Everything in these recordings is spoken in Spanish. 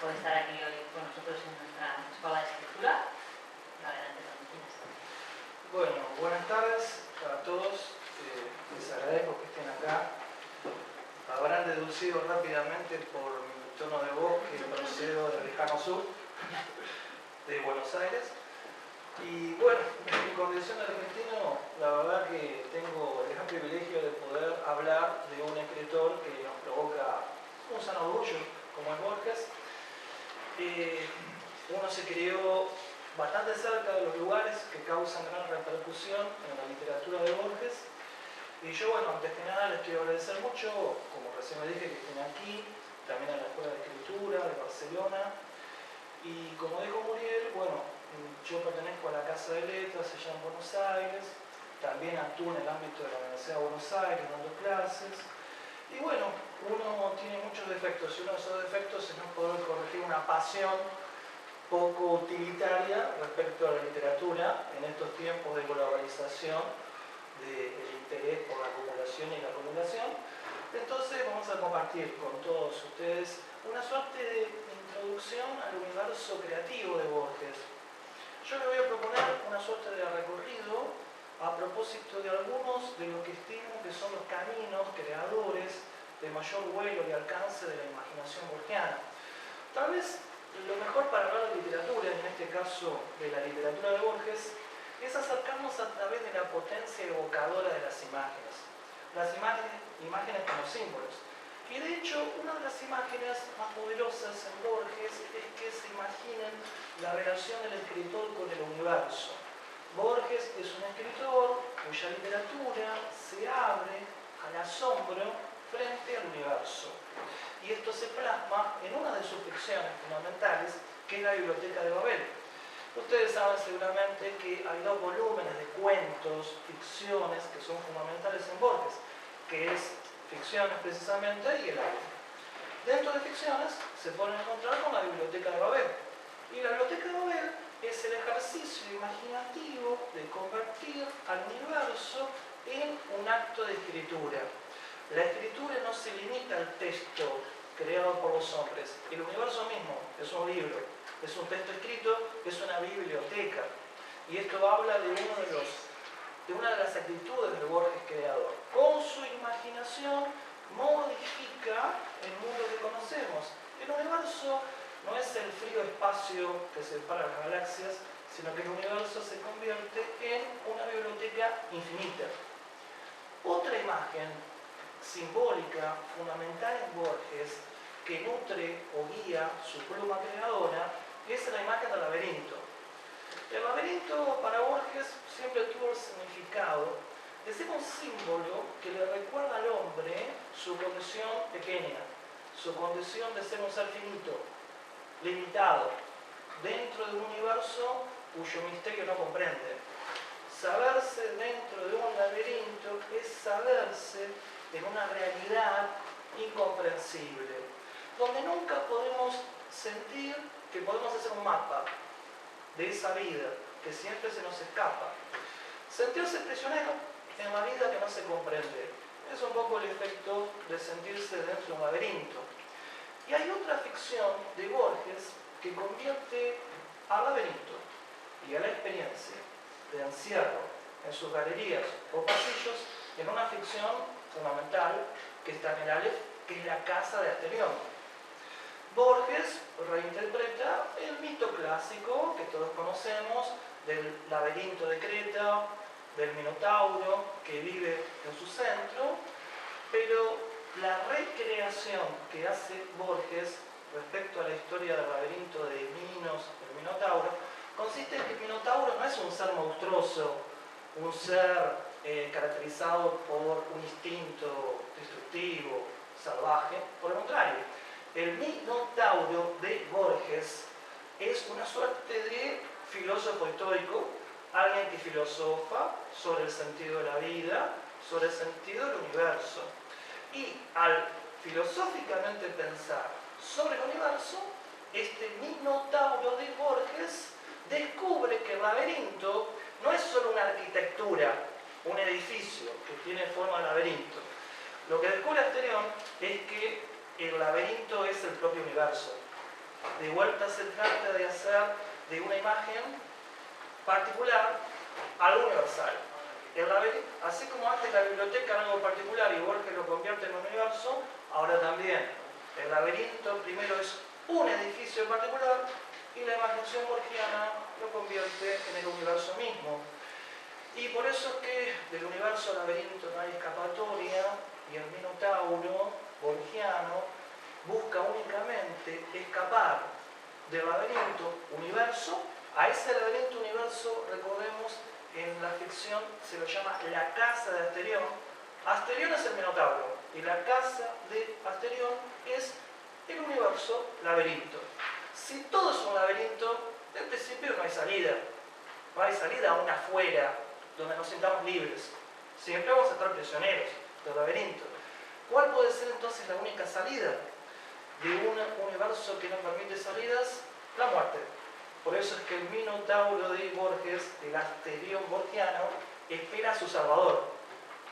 por estar aquí hoy con nosotros en nuestra escuela de escritura. Adelante, cuando quieras. Bueno, buenas tardes a todos. Les agradezco que estén acá. Habrán deducido rápidamente por mi tono de voz que procedo del lejano sur, de Buenos Aires. Y bueno, en mi condición de argentino, la verdad que tengo el gran privilegio de poder hablar de un escritor que nos provoca un sano orgullo, como es Borges. Uno se crió bastante cerca de los lugares que causan gran repercusión en la literatura de Borges. Y yo, bueno, antes que nada les quiero agradecer mucho, como recién me dije, que estén aquí, también a la Escuela de Escritura de Barcelona. Y como dijo Muriel, bueno, yo pertenezco a la Casa de Letras allá en Buenos Aires, también actúo en el ámbito de la Universidad de Buenos Aires dando clases. Y bueno, uno tiene muchos defectos, y uno de esos defectos es no poder corregir una pasión poco utilitaria respecto a la literatura en estos tiempos de globalización, del interés por la acumulación y la acumulación. Entonces vamos a compartir con todos ustedes una suerte de introducción al universo creativo de Borges. Yo le voy a proponer una suerte de recorrido a propósito de algunos de lo que estimo que son los caminos creadores de mayor vuelo y alcance de la imaginación borgiana. Tal vez lo mejor para hablar de literatura, en este caso de la literatura de Borges, es acercarnos a través de la potencia evocadora de las imágenes. Las imágenes como símbolos. Y de hecho, una de las imágenes más poderosas en Borges es que se imaginen la relación del escritor con el universo. Borges es un escritor cuya literatura se abre al asombro frente al universo. Y esto se plasma en una de sus ficciones fundamentales, que es la Biblioteca de Babel. Ustedes saben seguramente que hay dos volúmenes de cuentos, ficciones, que son fundamentales en Borges, que es ficciones precisamente y el arte. Dentro de ficciones se pueden encontrar con la Biblioteca de Babel. Y la Biblioteca de Babel es el ejercicio imaginativo de convertir al universo en un acto de escritura. La escritura no se limita al texto creado por los hombres. El universo mismo es un libro, es un texto escrito, es una biblioteca. Y esto habla de una de las actitudes de Borges creador. Con su imaginación modifica el mundo que conocemos. El universo no es el frío espacio que separa las galaxias, sino que el universo se convierte en una biblioteca infinita. Otra imagen simbólica, fundamental en Borges, que nutre o guía su pluma creadora, es la imagen del laberinto. El laberinto para Borges siempre tuvo el significado de ser un símbolo que le recuerda al hombre su condición pequeña, su condición de ser un ser finito, limitado, dentro de un universo cuyo misterio no comprende. Saberse dentro de un laberinto es saberse en una realidad incomprensible, donde nunca podemos sentir que podemos hacer un mapa de esa vida que siempre se nos escapa. Sentirse prisionero en la vida que no se comprende. Es un poco el efecto de sentirse dentro de un laberinto. Y hay otra ficción de Borges que convierte al laberinto y a la experiencia de encierro en sus galerías o pasillos en una ficción fundamental que está en el Aleph, que es la casa de Asterión. Borges reinterpreta el mito clásico que todos conocemos del laberinto de Creta, del Minotauro que vive en su centro, pero la recreación que hace Borges respecto a la historia del laberinto de Minos, del Minotauro, consiste en que el Minotauro no es un ser monstruoso, un ser caracterizado por un instinto destructivo, salvaje. Por el contrario, el Minotauro de Borges es una suerte de filósofo estoico, alguien que filosofa sobre el sentido de la vida, sobre el sentido del universo. Y al filosóficamente pensar sobre el universo, este Minotauro de Borges descubre que el laberinto no es solo una arquitectura, un edificio que tiene forma de laberinto. Lo que descubre Asterión es que el laberinto es el propio universo. De vuelta se trata de hacer de una imagen particular algo universal. Así como antes la biblioteca era algo particular y Borges lo convierte en un universo, ahora también el laberinto primero es un edificio en particular y la imaginación borgiana lo convierte en el universo mismo. Y por eso es que del universo laberinto no hay escapatoria y el Minotauro borgiano busca únicamente escapar del laberinto universo. A ese laberinto universo, recordemos, en la ficción se lo llama la casa de Asterión. Asterión es el Minotauro y la casa de Asterión es el universo laberinto. Si todo es un laberinto, en principio no hay salida. No hay salida aún afuera, donde nos sintamos libres. Siempre vamos a estar prisioneros del laberinto. ¿Cuál puede ser entonces la única salida de un universo que no permite salidas? La muerte. Por eso es que el Minotauro de Borges, el Asterión borgiano, espera a su salvador.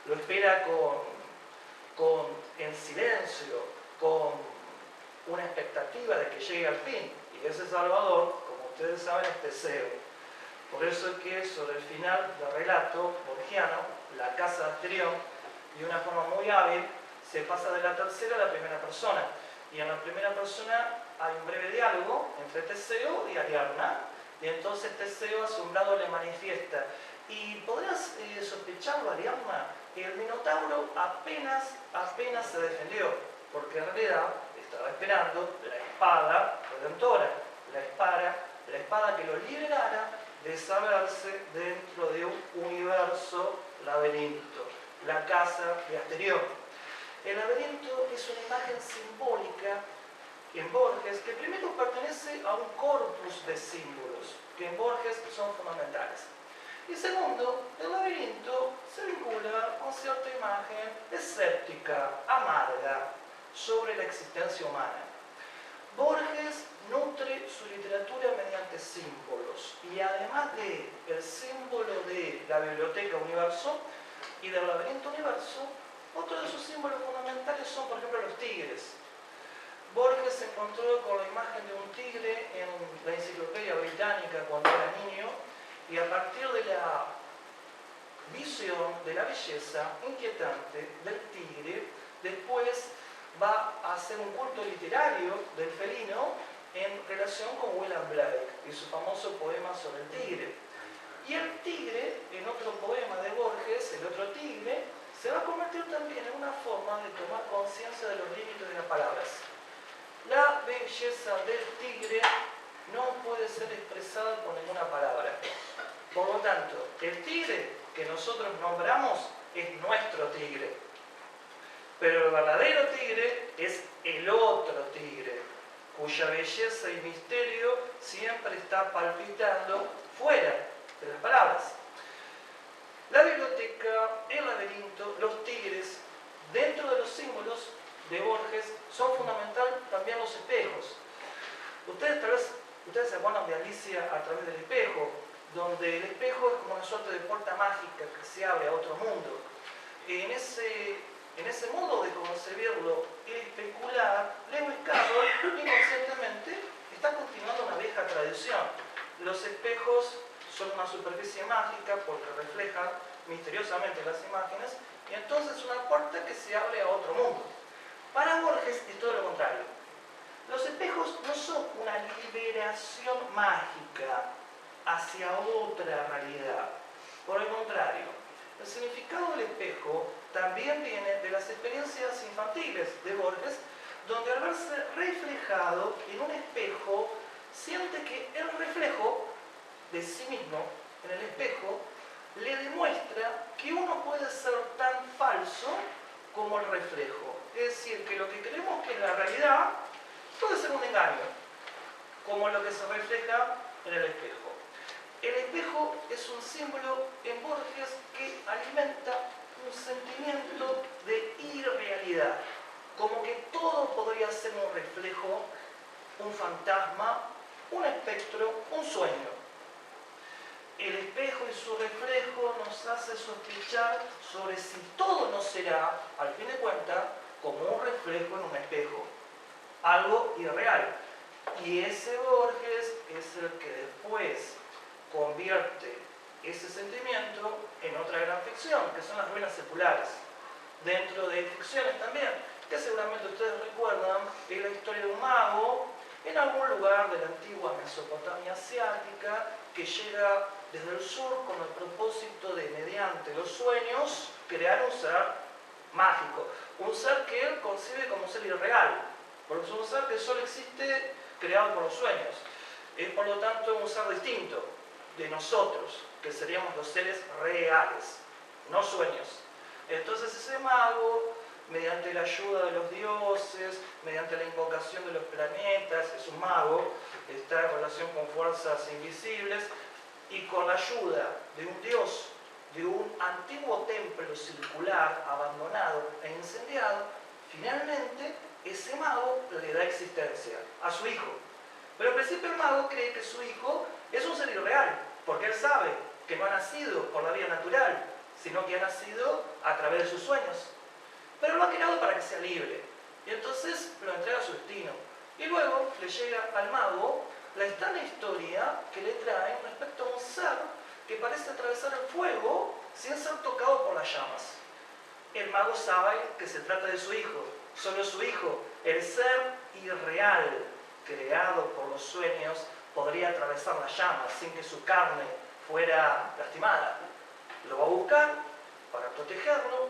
Lo espera en silencio, con una expectativa de que llegue al fin. Y ese salvador, como ustedes saben, es Teseo. Por eso es que sobre el final del relato borgiano, la casa de Asterión, de una forma muy hábil, se pasa de la tercera a la primera persona. Y en la primera persona hay un breve diálogo entre Teseo y Ariadna, y entonces Teseo asombrado le manifiesta. Y podrás sospecharlo, Ariadna, el Minotauro apenas se defendió, porque en realidad estaba esperando la espada redentora, la espada que lo liberara de saberse dentro de un universo laberinto, la casa de Asterión. El laberinto es una imagen simbólica en Borges que primero pertenece a un corpus de símbolos que en Borges son fundamentales. Y segundo, el laberinto se vincula con cierta imagen escéptica, amarga, sobre la existencia humana. Borges nutre su literatura mediante símbolos y además del símbolo de la biblioteca universo y del laberinto universo, otro de sus símbolos fundamentales son, por ejemplo, los tigres. Borges se encontró con la imagen de un tigre en la enciclopedia británica cuando era niño y a partir de la visión de la belleza inquietante del tigre, después va a hacer un culto literario del felino en relación con William Blake y su famoso poema sobre el tigre. Y el tigre, en otro poema de Borges, el otro tigre, se va a convertir también en una forma de tomar conciencia de los límites de las palabras. La belleza del tigre no puede ser expresada con ninguna palabra. Por lo tanto, el tigre que nosotros nombramos es nuestro tigre. Pero el verdadero tigre es el otro tigre, cuya belleza y misterio siempre está palpitando fuera de las palabras. La biblioteca, el laberinto, los tigres, dentro de los símbolos de Borges, son fundamental también los espejos. Ustedes se acuerdan de Alicia a través del espejo, donde el espejo es como una suerte de puerta mágica que se abre a otro mundo. En ese modo de concebirlo y especular, Lewis Carroll inconscientemente está continuando una vieja tradición. Los espejos son una superficie mágica porque reflejan misteriosamente las imágenes y entonces una puerta que se abre a otro mundo. Para Borges es todo lo contrario. Los espejos no son una liberación mágica hacia otra realidad. Por el contrario, el significado del espejo también viene de las experiencias infantiles de Borges, donde al verse reflejado en un espejo, siente que el reflejo de sí mismo en el espejo le demuestra que uno puede ser tan falso como el reflejo. Es decir, que lo que creemos que es la realidad puede ser un engaño, como lo que se refleja en el espejo. El espejo es un símbolo en Borges que alimenta un sentimiento de irrealidad, como que todo podría ser un reflejo, un fantasma, un espectro, un sueño. El espejo y su reflejo nos hace sospechar sobre si todo no será, al fin de cuentas, como un reflejo en un espejo, algo irreal. Y ese Borges es el que después convierte ese sentimiento en otra gran ficción, que son las ruinas seculares. Dentro de ficciones también, que seguramente ustedes recuerdan, es la historia de un mago en algún lugar de la antigua Mesopotamia asiática que llega desde el sur con el propósito de, mediante los sueños, crear un ser mágico. Un ser que él concibe como un ser irreal, porque es un ser que solo existe creado por los sueños. Es por lo tanto un ser distinto de nosotros, que seríamos los seres reales, no sueños. Entonces ese mago, mediante la ayuda de los dioses, mediante la invocación de los planetas, es un mago, está en relación con fuerzas invisibles, y con la ayuda de un dios, de un antiguo templo circular abandonado e incendiado, finalmente ese mago le da existencia a su hijo. Pero al principio el mago cree que su hijo es un ser irreal, porque él sabe que no ha nacido por la vía natural, sino que ha nacido a través de sus sueños. Pero lo ha creado para que sea libre, y entonces lo entrega a su destino. Y luego le llega al mago la extraña historia que le trae respecto a un ser que parece atravesar el fuego sin ser tocado por las llamas. El mago sabe que se trata de su hijo, solo su hijo, el ser irreal, creado por los sueños, podría atravesar las llamas sin que su carne fuera lastimada. Lo va a buscar para protegerlo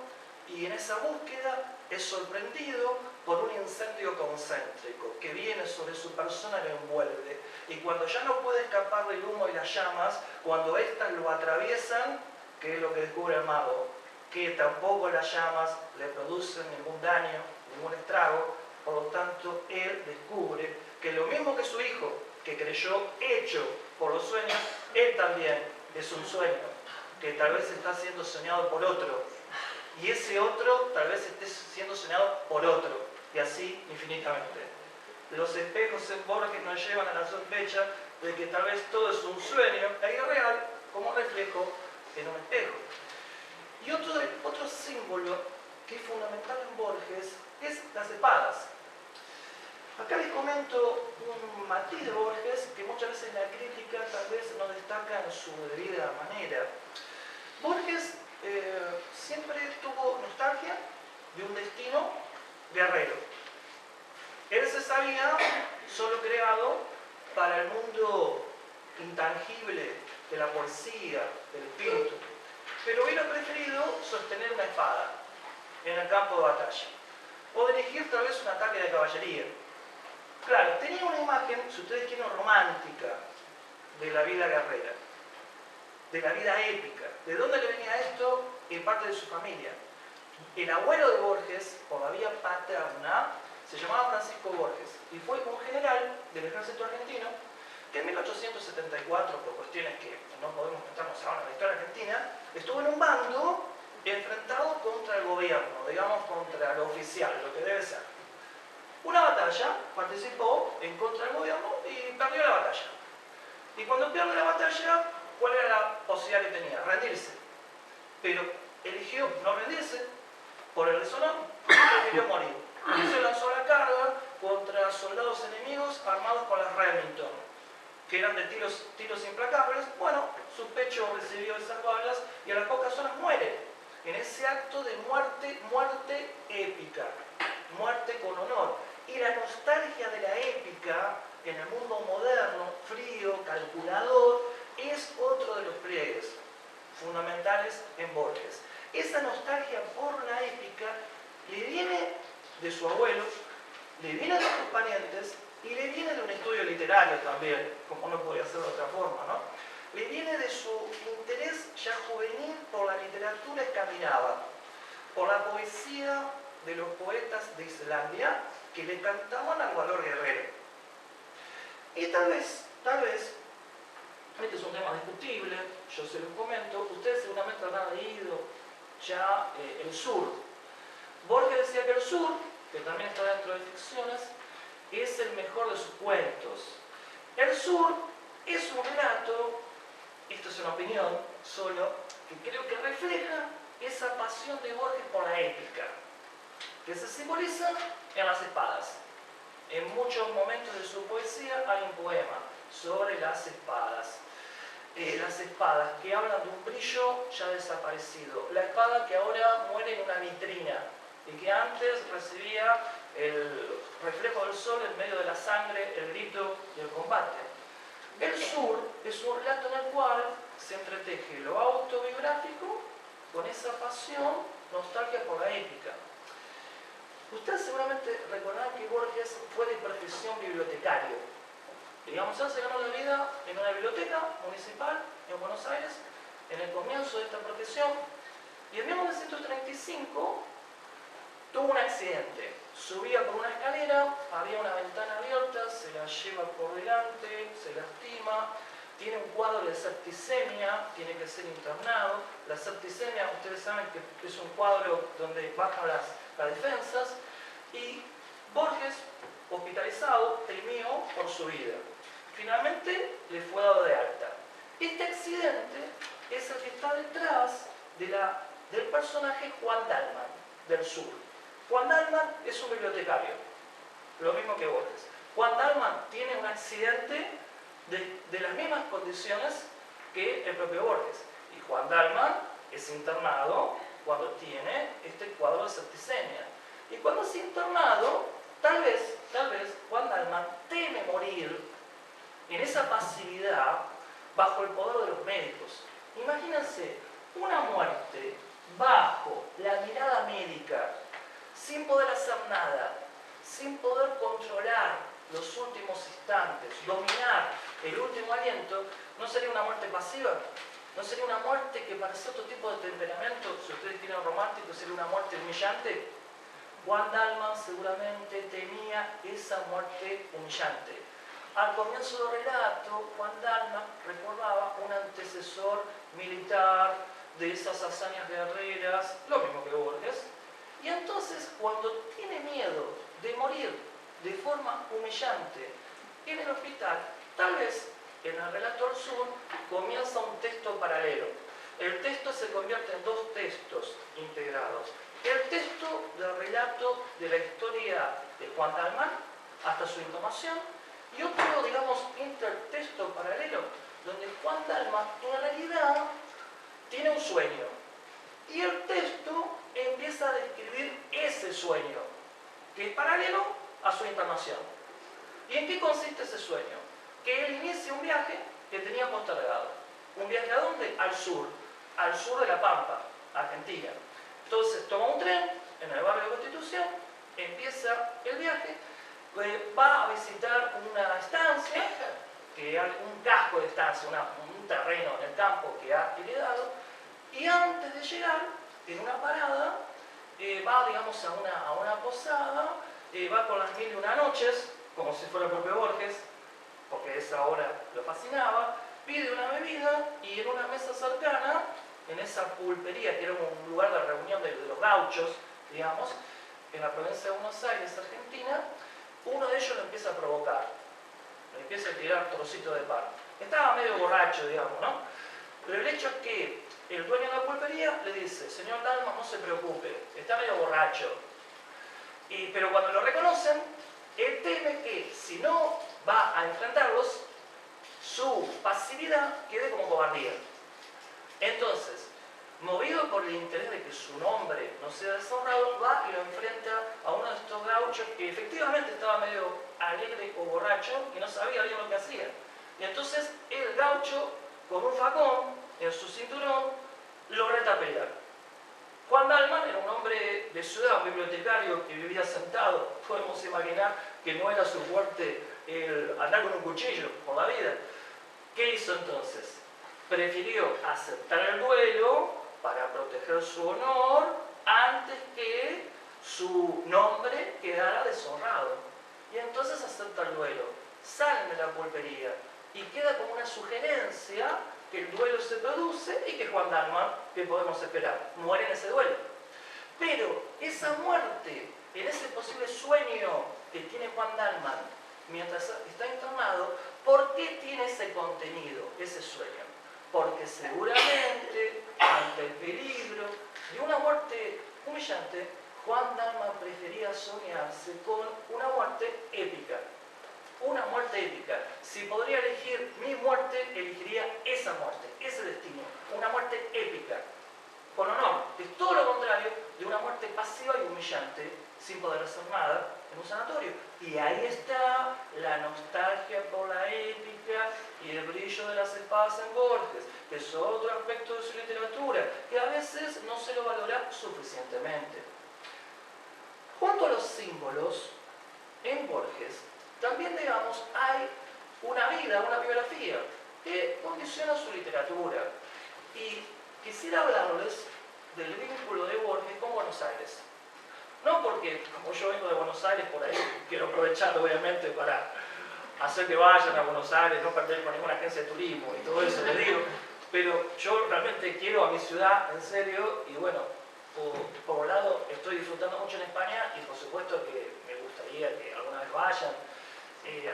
y en esa búsqueda es sorprendido por un incendio concéntrico que viene sobre su persona y lo envuelve. Y cuando ya no puede escapar del humo y las llamas, cuando éstas lo atraviesan, ¿qué es lo que descubre el mago? Que tampoco las llamas le producen ningún daño, ningún estrago. Por lo tanto, él descubre que lo mismo que su hijo, que creyó hecho por los sueños, él también es un sueño, que tal vez está siendo soñado por otro. Y ese otro tal vez esté siendo soñado por otro, y así infinitamente. Los espejos en Borges nos llevan a la sospecha de que tal vez todo es un sueño e irreal como reflejo en un espejo. Y otro símbolo que es fundamental en Borges es las espadas. Acá les comento un matiz de Borges que muchas veces la crítica tal vez no destaca en su debida manera. Borges siempre tuvo nostalgia de un destino guerrero. Él se sabía solo creado para el mundo intangible de la poesía, del espíritu, pero hubiera preferido sostener una espada en el campo de batalla o dirigir tal vez un ataque de caballería. Claro, tenía una imagen, si ustedes quieren, romántica de la vida guerrera, de la vida épica. ¿De dónde le venía esto? En parte de su familia. El abuelo de Borges, por la vía paterna, se llamaba Francisco Borges y fue un general del ejército argentino que en 1874, por cuestiones que no podemos meternos ahora en la historia argentina, estuvo en un bando enfrentado contra el gobierno, digamos contra lo oficial, lo que debe ser. Una batalla, participó en contra del gobierno y perdió la batalla. Y cuando pierde la batalla, ¿cuál era la posibilidad que tenía? Rendirse. Pero eligió no rendirse por el deshonor y prefirió morir. Y se lanzó a la carga contra soldados enemigos armados con las Remington, que eran de tiros implacables. Bueno, su pecho recibió esas balas y a las pocas horas muere. En ese acto de muerte épica, muerte con honor. Y la nostalgia de la épica en el mundo moderno, frío, calculador, es otro de los pliegues fundamentales en Borges. Esa nostalgia por la épica le viene de su abuelo, le viene de sus parientes y le viene de un estudio literario también, como no podía ser de otra forma, ¿no? Le viene de su interés ya juvenil por la literatura escandinava, por la poesía de los poetas de Islandia que le cantaban al valor guerrero. Y tal vez, este es un tema discutible, yo se los comento, ustedes seguramente habrán leído ya El Sur. Borges decía que El Sur, que también está dentro de ficciones, es el mejor de sus cuentos. El Sur es un relato, esto es una opinión solo, que creo que refleja esa pasión de Borges por la épica, que se simboliza en las espadas. En muchos momentos de su poesía las espadas. Las espadas que hablan de un brillo ya desaparecido. La espada que ahora muere en una vitrina y que antes recibía el reflejo del sol en medio de la sangre, el grito y el combate. El sur es un relato en el cual se entreteje lo autobiográfico con esa pasión, nostalgia por la épica. Ustedes seguramente recordarán que Borges fue de profesión bibliotecario. Digamos, él se ganó la vida en una biblioteca municipal en Buenos Aires, en el comienzo de esta profesión, y en 1935 tuvo un accidente. Subía por una escalera, había una ventana abierta, se la lleva por delante, se lastima, tiene un cuadro de septicemia, tiene que ser internado. La septicemia, ustedes saben que es un cuadro donde bajan las defensas, y Borges, hospitalizado, temió por su vida. Finalmente le fue dado de alta. Este accidente es el que está detrás del personaje Juan Dalman, del sur. Juan Dalman es un bibliotecario, lo mismo que Borges. Juan Dalman tiene un accidente de las mismas condiciones que el propio Borges. Y Juan Dalman es internado cuando tiene este cuadro de septicemia. Y cuando es internado, tal vez Juan Dalman teme morir en esa pasividad bajo el poder de los médicos. Imagínense una muerte bajo la mirada médica, sin poder hacer nada, sin poder controlar los últimos instantes, dominar el último aliento. ¿No sería una muerte pasiva? ¿No sería una muerte que para cierto tipo de temperamento, si ustedes tienen romántico, sería una muerte humillante? Juan Dalman seguramente temía esa muerte humillante. Al comienzo del relato, Juan Dalman recordaba un antecesor militar de esas hazañas guerreras, lo mismo que Borges, y entonces cuando tiene miedo de morir de forma humillante en el hospital, tal vez en el relato del sur comienza un texto paralelo. El texto se convierte en dos textos integrados. El texto del relato de la historia de Juan Dalman hasta su inhumación, y otro, digamos, intertexto paralelo, donde Juan Dalman en realidad tiene un sueño. Y el texto empieza a describir ese sueño, que es paralelo a su internación. ¿Y en qué consiste ese sueño? Que él inicia un viaje que tenía postergado. ¿Un viaje a dónde? Al sur de La Pampa, Argentina. Entonces toma un tren en el barrio de Constitución, empieza el viaje, va a visitar una estancia, un casco de estancia, un terreno en el campo que ha heredado, y antes de llegar, en una parada, va, digamos, a una posada, va con las 1001 noches, como si fuera el propio Borges, porque esa hora lo fascinaba, pide una bebida y en una mesa cercana, en esa pulpería, que era un lugar de reunión de los gauchos, digamos, en la provincia de Buenos Aires, Argentina, uno de ellos lo empieza a provocar, le empieza a tirar trocitos de pan. Estaba medio borracho, digamos, ¿no? Pero el hecho es que el dueño de la pulpería le dice: señor Dalman, no se preocupe, está medio borracho. Pero cuando lo reconocen, él teme que si no va a enfrentarlos, su pasividad quede como cobardía. Entonces, movido por el interés de que su nombre no sea deshonrado, va y lo enfrenta a uno de estos gauchos que efectivamente estaba medio alegre o borracho y no sabía bien lo que hacía. Y entonces el gaucho, con un facón en su cinturón, lo reta a pelear. Juan Dalman era un hombre de ciudad, un bibliotecario que vivía sentado. Podemos imaginar que no era su fuerte el andar con un cuchillo por la vida. ¿Qué hizo entonces? Prefirió aceptar el duelo para proteger su honor antes que su nombre quedara deshonrado. Y entonces acepta el duelo, salen de la pulpería y queda como una sugerencia que el duelo se produce y que Juan Dalman, ¿qué podemos esperar? Muere en ese duelo. Pero esa muerte, en ese posible sueño que tiene Juan Dalman mientras está internado, ¿por qué tiene ese contenido, ese sueño? Porque seguramente, ante el peligro de una muerte humillante, Juan Dalman prefería soñarse con una muerte épica. una muerte épica. Si podría elegir mi muerte, elegiría esa muerte, ese destino, una muerte épica, con honor. Es todo lo contrario de una muerte pasiva y humillante, sin poder hacer nada, en un sanatorio. Y ahí está la nostalgia por la épica y el brillo de las espadas en Borges, que es otro aspecto de su literatura, que a veces no se lo valora suficientemente. Junto a los símbolos, en Borges, también, digamos, hay una vida, una biografía, que condiciona su literatura. Y quisiera hablarles del vínculo de Borges con Buenos Aires. No porque, como yo vengo de Buenos Aires, por ahí quiero aprovechar, obviamente, para hacer que vayan a Buenos Aires, no perder con ninguna agencia de turismo y todo eso, les digo. Pero yo realmente quiero a mi ciudad, en serio, y bueno, por un lado estoy disfrutando mucho en España y por supuesto que me gustaría que alguna vez vayan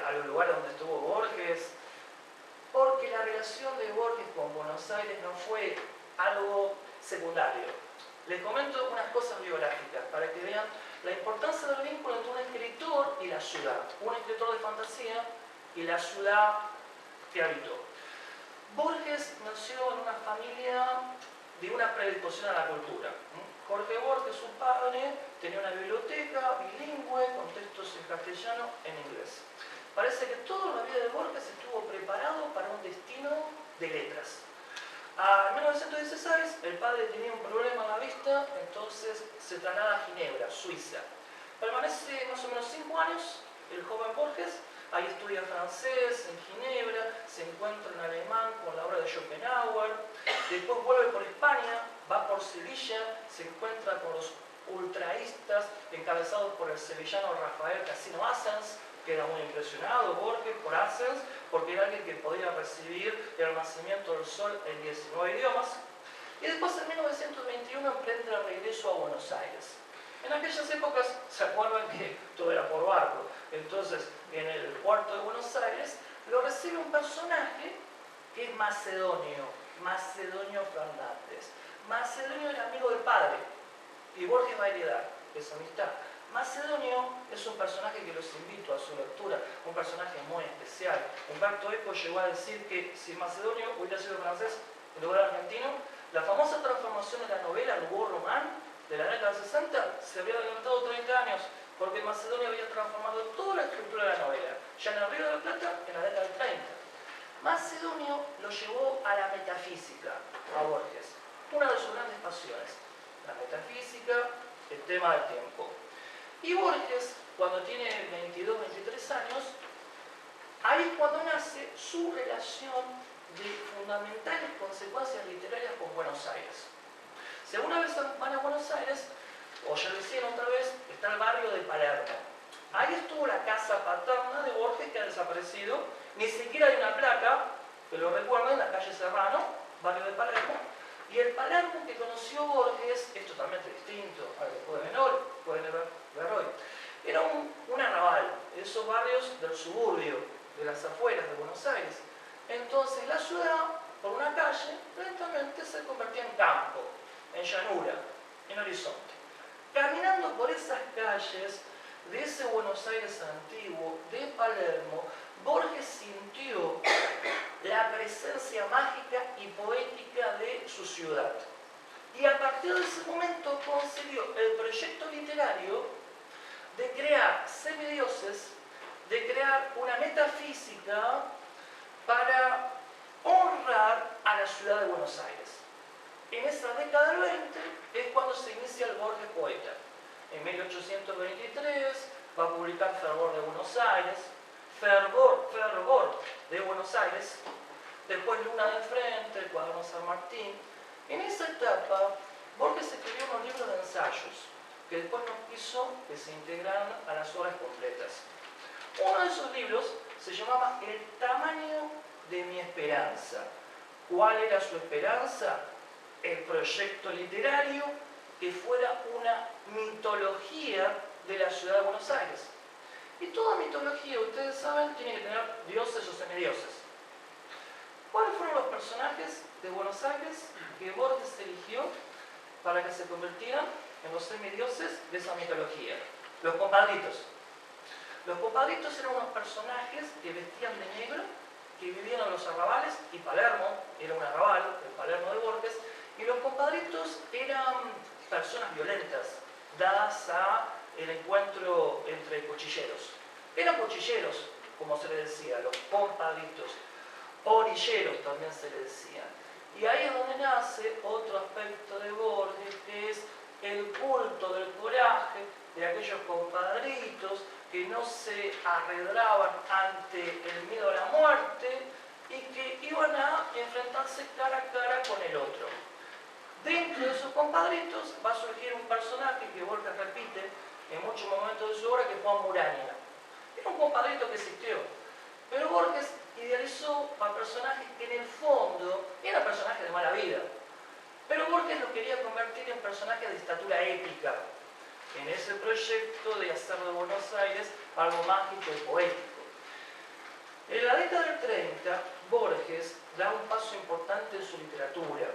a los lugares donde estuvo Borges, porque la relación de Borges con Buenos Aires no fue algo secundario. Les comento unas cosas biográficas para que vean la importancia del vínculo entre un escritor y la ciudad, un escritor de fantasía y la ciudad que habitó. Borges nació en una familia de una predisposición a la cultura. Jorge Borges, su padre, tenía una biblioteca bilingüe con textos en castellano e en inglés. Parece que toda la vida de Borges estuvo preparado para un destino de letras. En 1916 el padre tenía un problema en la vista, entonces se traslada a Ginebra, Suiza. Permanece más o menos 5 años el joven Borges, ahí estudia francés en Ginebra, se encuentra en alemán con la obra de Schopenhauer, después vuelve por España, va por Sevilla, se encuentra con los ultraístas encabezados por el sevillano Rafael Casino Assens, queda muy impresionado Borges por Assens, porque era alguien que podía recibir el nacimiento del sol en 19 idiomas. Y después en 1921 emprende el regreso a Buenos Aires. En aquellas épocas, ¿se acuerdan que todo era por barco? Entonces, en el puerto de Buenos Aires, lo recibe un personaje que es macedonio, Macedonio Fernández. Macedonio era amigo del padre, y Borges va a heredar esa amistad. Macedonio es un personaje que los invito a su lectura, un personaje muy especial. Humberto Eco llegó a decir que si Macedonio hubiera sido francés en lugar de argentino, la famosa transformación de la novela Nouveau Roman de la década de 60 se había adelantado 30 años, porque Macedonio había transformado toda la estructura de la novela, ya en el Río de la Plata, en la década del 30. Macedonio lo llevó a la metafísica, a Borges, una de sus grandes pasiones, la metafísica, el tema del tiempo. Y Borges, cuando tiene 22, 23 años, ahí es cuando nace su relación de fundamentales consecuencias literarias con Buenos Aires. Si alguna vez van a Buenos Aires, o ya lo hicieron otra vez, está el barrio de Palermo. Ahí estuvo la casa paterna de Borges, que ha desaparecido. Ni siquiera hay una placa que lo recuerde en la calle Serrano, barrio de Palermo. Y el Palermo que conoció Borges es totalmente distinto al que pueden ver hoy. Era un arrabal, esos barrios del suburbio, de las afueras de Buenos Aires. Entonces la ciudad, por una calle, lentamente se convertía en campo, en llanura, en horizonte. Caminando por esas calles de ese Buenos Aires antiguo, de Palermo, Borges sintió la presencia mágica y poética de su ciudad. Y a partir de ese momento concibió el proyecto literario de crear semidioses, de crear una metafísica para honrar a la ciudad de Buenos Aires. En esa década del 20 es cuando se inicia el Borges poeta. En 1823 va a publicar Fervor de Buenos Aires, Fervor de Buenos Aires, después Luna de Frente, el Cuaderno San Martín. En esa etapa, Borges escribió unos libros de ensayos, que después no quiso que se integraran a las obras completas. Uno de esos libros se llamaba El tamaño de mi esperanza. ¿Cuál era su esperanza? El proyecto literario que fuera una mitología de la ciudad de Buenos Aires. Y toda mitología, ustedes saben, tiene que tener dioses o semidioses. ¿Cuáles fueron los personajes de Buenos Aires que Borges eligió para que se convirtieran en los semidioses de esa mitología? Los compadritos. Los compadritos eran unos personajes que vestían de negro, que vivían en los arrabales, y Palermo era un arrabal, el Palermo de Borges, y los compadritos eran personas violentas, dadas al encuentro entre cuchilleros. Eran cuchilleros, como se les decía, los compadritos. Orilleros también se les decía. Y ahí es donde nace otro aspecto de Borges, que es el culto del coraje de aquellos compadritos que no se arredraban ante el miedo a la muerte y que iban a enfrentarse cara a cara con el otro. Dentro de esos compadritos va a surgir un personaje que Borges repite en muchos momentos de su obra, que es Juan Muraña. Era un compadrito que existió, pero Borges idealizó a personajes que en el fondo eran personajes de mala vida. Pero Borges los quería convertir en personajes de estatura épica, en ese proyecto de hacer de Buenos Aires algo mágico y poético. En la década del 30, Borges da un paso importante en su literatura,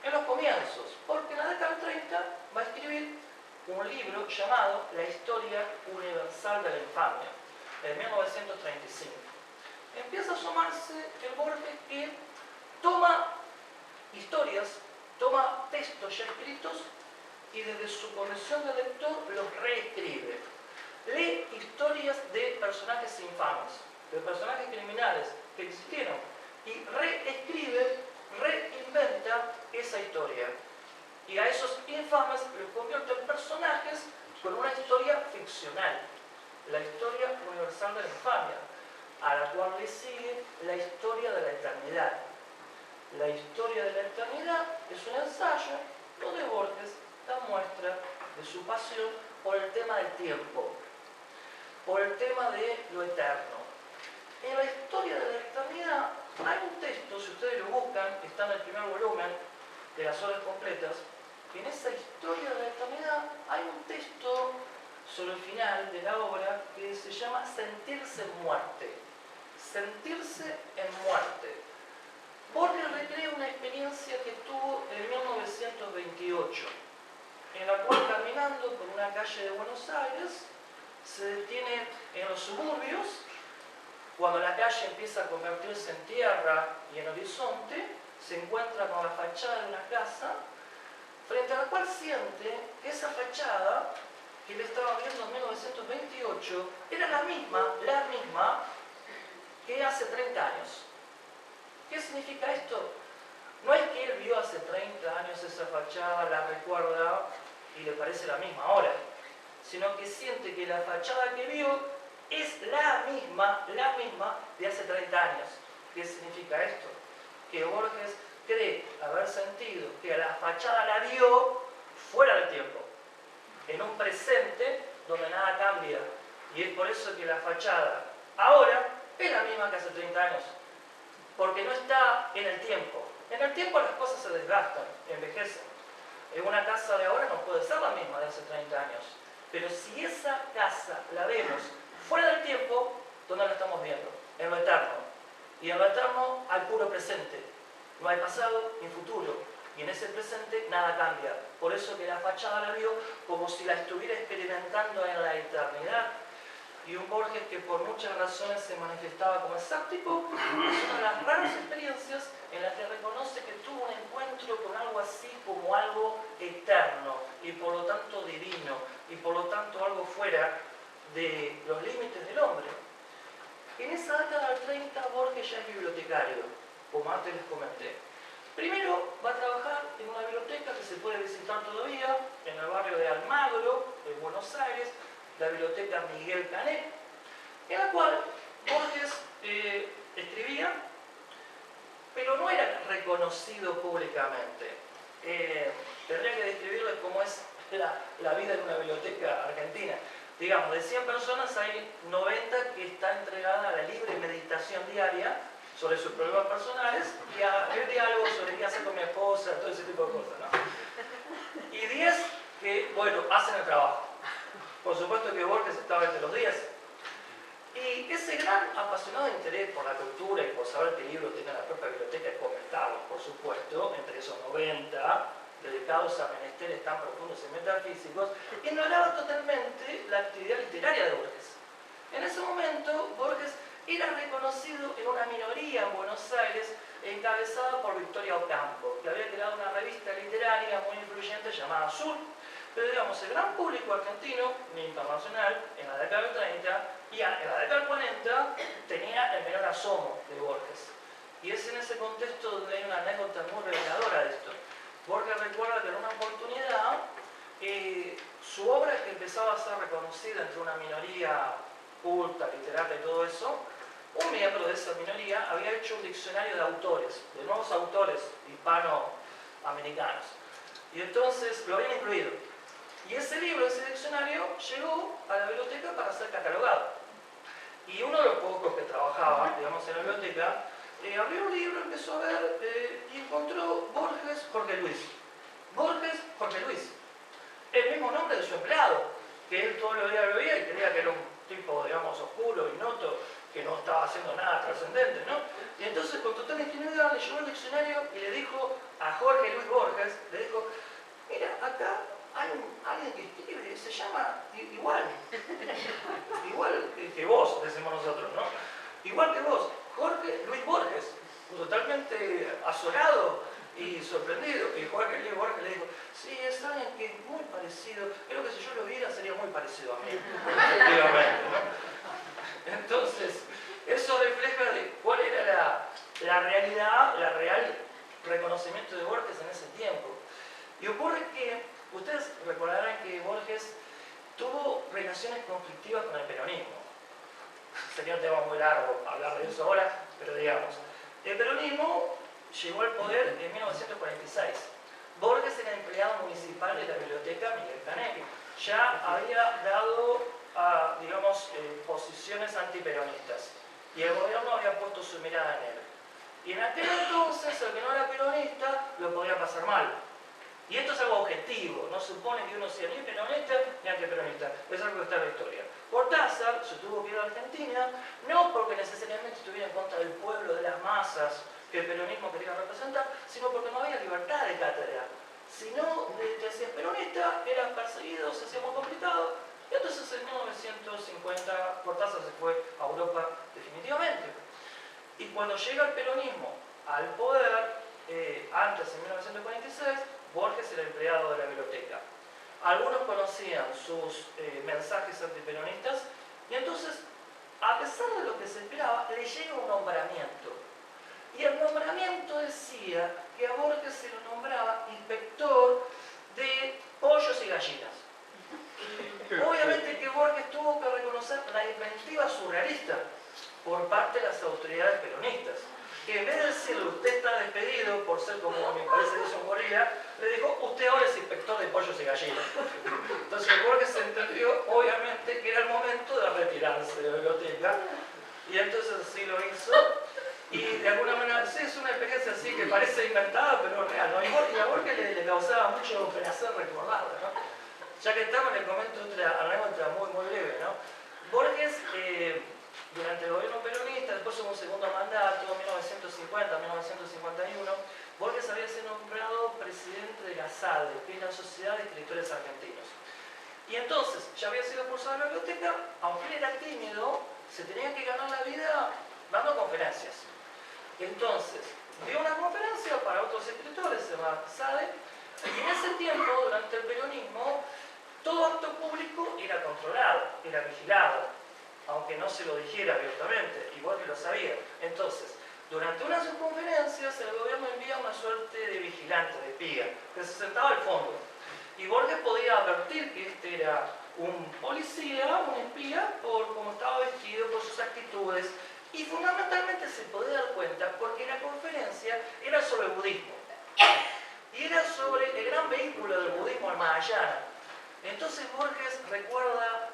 en los comienzos, porque en la década del 30 va a escribir un libro llamado La Historia Universal de la Infamia, en 1935. Empieza a asomarse el Borges que toma historias, toma textos ya escritos y desde su condición de lector los reescribe. Lee historias de personajes infames, de personajes criminales que existieron y reescribe, reinventa esa historia. Y a esos infames los convierte en personajes con una historia ficcional, la historia universal de la infamia, a la cual le sigue la historia de la eternidad. La historia de la eternidad es un ensayo donde Borges da muestra de su pasión por el tema del tiempo, por el tema de lo eterno. En la historia de la eternidad hay un texto, si ustedes lo buscan, está en el primer volumen de las obras completas. En esa historia de la eternidad hay un texto sobre el final de la obra que se llama Sentirse en muerte. Sentirse en muerte. Borges recrea una experiencia que tuvo en 1928, en la cual, caminando por una calle de Buenos Aires, se detiene en los suburbios. Cuando la calle empieza a convertirse en tierra y en horizonte, se encuentra con la fachada de una casa, frente a la cual siente que esa fachada que él estaba viendo en 1928 era la misma que hace 30 años. ¿Qué significa esto? No es que él vio hace 30 años esa fachada, la recuerda y le parece la misma ahora, sino que siente que la fachada que vio es la misma de hace 30 años. ¿Qué significa esto? Que Borges cree haber sentido que la fachada la vio fuera del tiempo, en un presente donde nada cambia. Y es por eso que la fachada ahora es la misma que hace 30 años, porque no está en el tiempo. En el tiempo las cosas se desgastan, envejecen. En una casa de ahora no puede ser la misma de hace 30 años. Pero si esa casa la vemos fuera del tiempo, ¿dónde la estamos viendo? En lo eterno. Y en lo eterno hay puro presente. No hay pasado ni futuro. Y en ese presente nada cambia. Por eso que la fachada la vio como si la estuviera experimentando en la eternidad. Y un Borges que por muchas razones se manifestaba como escéptico, es una de las raras experiencias en las que reconoce que tuvo un encuentro con algo así como algo eterno y por lo tanto divino y por lo tanto algo fuera de los límites del hombre. En esa década del 30 Borges ya es bibliotecario, como antes les comenté. Primero va a trabajar en una biblioteca que se puede visitar todavía en el barrio de Almagro, en Buenos Aires, la biblioteca Miguel Canet, en la cual Borges escribía, pero no era reconocido públicamente. Tendría que describirles cómo es la vida en una biblioteca argentina. Digamos, de 100 personas hay 90 que está entregada a la libre meditación diaria sobre sus problemas personales y a ver diálogos sobre qué hacer con mi esposa, todo ese tipo de cosas, ¿no? Y 10 que, bueno, hacen el trabajo. Por supuesto que Borges estaba entre los 10. Y ese gran apasionado interés por la cultura y por saber qué libros tiene la propia biblioteca y comentarlos, por supuesto, entre esos 90 dedicados a menesteres tan profundos y metafísicos, ignoraba totalmente la actividad literaria de Borges. En ese momento, Borges era reconocido en una minoría en Buenos Aires, encabezada por Victoria Ocampo, que había creado una revista literaria muy influyente llamada Azul. Pero digamos, el gran público argentino ni internacional, en la década del 30 y en la década del 40, tenía el menor asomo de Borges. Y es en ese contexto donde hay una anécdota muy reveladora de esto. Borges recuerda que en una oportunidad su obra, que empezaba a ser reconocida entre una minoría culta, literata y todo eso, un miembro de esa minoría había hecho un diccionario de autores, de nuevos autores hispanoamericanos. Y entonces lo habían incluido. Y ese libro, ese diccionario, llegó a la biblioteca para ser catalogado. Y uno de los pocos que trabajaba, digamos, en la biblioteca, abrió un libro, empezó a ver y encontró Borges Jorge Luis. Borges Jorge Luis. El mismo nombre de su empleado, que él todo el día lo veía y creía que era un tipo, digamos, oscuro, ignoto, que no estaba haciendo nada trascendente, ¿no? Y entonces, con total ingenuidad, le llevó el diccionario y le dijo a Jorge Luis Borges, le dijo, mira, acá hay alguien que escribe, se llama igual que vos, decimos nosotros, ¿no? Igual que vos, Jorge Luis Borges, totalmente azorado y sorprendido. Y Jorge Luis Borges le dijo, sí, es alguien que es muy parecido, creo que si yo lo viera sería muy parecido a mí, efectivamente, ¿no? Entonces, eso refleja de cuál era la realidad, la real reconocimiento de Borges en ese tiempo. Y ocurre que, ustedes recordarán que Borges tuvo relaciones conflictivas con el peronismo. Sería un tema muy largo hablar de eso ahora, pero digamos, el peronismo llegó al poder en 1946. Borges era empleado municipal de la biblioteca Miguel Canelli. Ya había dado, digamos, posiciones antiperonistas. Y el gobierno había puesto su mirada en él. Y en aquel entonces, el que no era peronista, lo podía pasar mal. Y esto es algo objetivo, no supone que uno sea ni peronista ni antiperonista, es algo que está en la historia. Cortázar se tuvo que ir a Argentina, no porque necesariamente estuviera en contra del pueblo, de las masas que el peronismo quería representar, sino porque no había libertad de cátedra. Si no te hacías peronista, eras perseguido, se hacía muy complicado. Y entonces en 1950 Cortázar se fue a Europa definitivamente. Y cuando llega el peronismo al poder, antes en 1946, Borges era empleado de la biblioteca. Algunos conocían sus mensajes antiperonistas y entonces, a pesar de lo que se esperaba, le llega un nombramiento. Y el nombramiento decía que a Borges se lo nombraba inspector de pollos y gallinas. Obviamente que Borges tuvo que reconocer la inventiva surrealista por parte de las autoridades peronistas, que en vez de decirle usted está despedido por ser, como me parece que es un gorila, le dijo usted ahora es inspector de pollos y gallinas. Entonces Borges entendió obviamente que era el momento de retirarse de la biblioteca y entonces así lo hizo. Y de alguna manera, sí, es una experiencia así que parece inventada, pero es real, ¿no? Y a Borges le causaba mucho placer recordarla, ¿no? Ya que estamos, les comento otra anécdota muy breve, ¿no? Borges, durante el gobierno peronista, después hubo un segundo mandato, 1950-1951, Borges había sido nombrado presidente de la SADE, que es la Sociedad de Escritores Argentinos. Y entonces, ya había sido cursado en la biblioteca, aunque él era tímido, se tenía que ganar la vida dando conferencias. Entonces, dio una conferencia para otros escritores, se llama SADE, y en ese tiempo, durante el peronismo, todo acto público era controlado, era vigilado, aunque no se lo dijera abiertamente, igual que lo sabía. Entonces, durante una de sus conferencias, el gobierno envía una suerte de vigilante, de espía, que se sentaba al fondo. Y Borges podía advertir que este era un policía, un espía, por cómo estaba vestido, por sus actitudes, y fundamentalmente se podía dar cuenta porque la conferencia era sobre el budismo. Y era sobre el gran vehículo del budismo, el Mahayana. Entonces Borges recuerda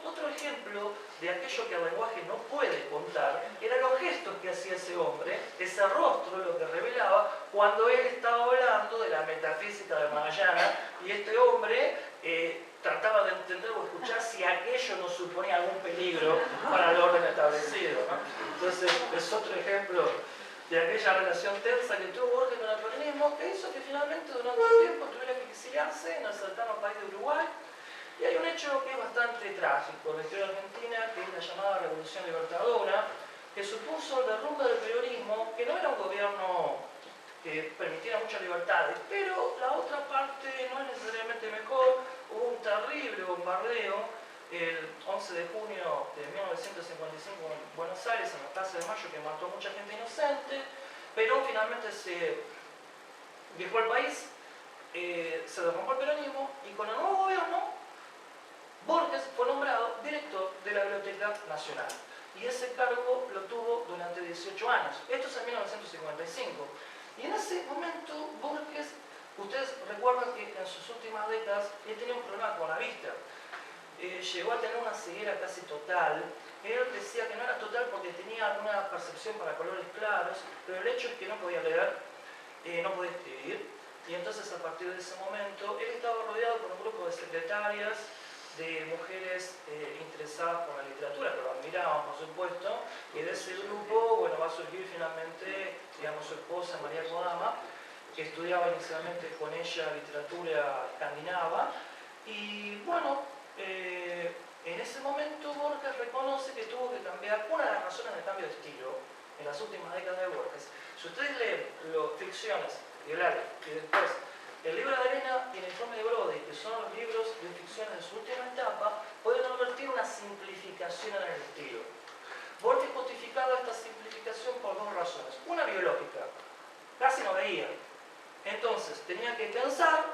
otro ejemplo de aquello que el lenguaje no puede contar, eran los gestos que hacía ese hombre, ese rostro, lo que revelaba, cuando él estaba hablando de la metafísica de Mahayana, y este hombre trataba de entender o escuchar si aquello no suponía algún peligro para el orden establecido, ¿no? Entonces es otro ejemplo de aquella relación tensa que tuvo Borges con el peronismo, que hizo que finalmente durante un tiempo tuviera que exiliarse en el cercano país de Uruguay, Y hay un hecho que es bastante trágico en la historia argentina, que es la llamada Revolución Libertadora, que supuso el derrumbe del peronismo, que no era un gobierno que permitiera muchas libertades, pero la otra parte no es necesariamente mejor. Hubo un terrible bombardeo el 11 de junio de 1955 en Buenos Aires, en la Plaza de Mayo, que mató a mucha gente inocente. Perón finalmente se dejó el país, se derrumbó el peronismo, y con el nuevo gobierno, Borges fue nombrado director de la Biblioteca Nacional. Y ese cargo lo tuvo durante 18 años. Esto es en 1955. Y en ese momento, Borges, ustedes recuerdan que en sus últimas décadas él tenía un problema con la vista. Llegó a tener una ceguera casi total. Él decía que no era total porque tenía alguna percepción para colores claros, pero el hecho es que no podía leer, no podía escribir. Y entonces, a partir de ese momento, él estaba rodeado por un grupo de secretarias, de mujeres interesadas por la literatura, que lo admiraban, por supuesto, y de ese grupo, bueno, va a surgir finalmente, digamos, su esposa, María Kodama, que estudiaba inicialmente con ella literatura escandinava, y bueno, en ese momento Borges reconoce que tuvo que cambiar, una de las razones del cambio de estilo, en las últimas décadas de Borges. Si ustedes leen las ficciones y el arte, y después el libro de arena y el informe de Brody, que son los libros de ficciones de su última etapa, pueden advertir una simplificación en el estilo. Borges justificaba esta simplificación por dos razones. Una biológica, casi no veía. Entonces tenía que pensar,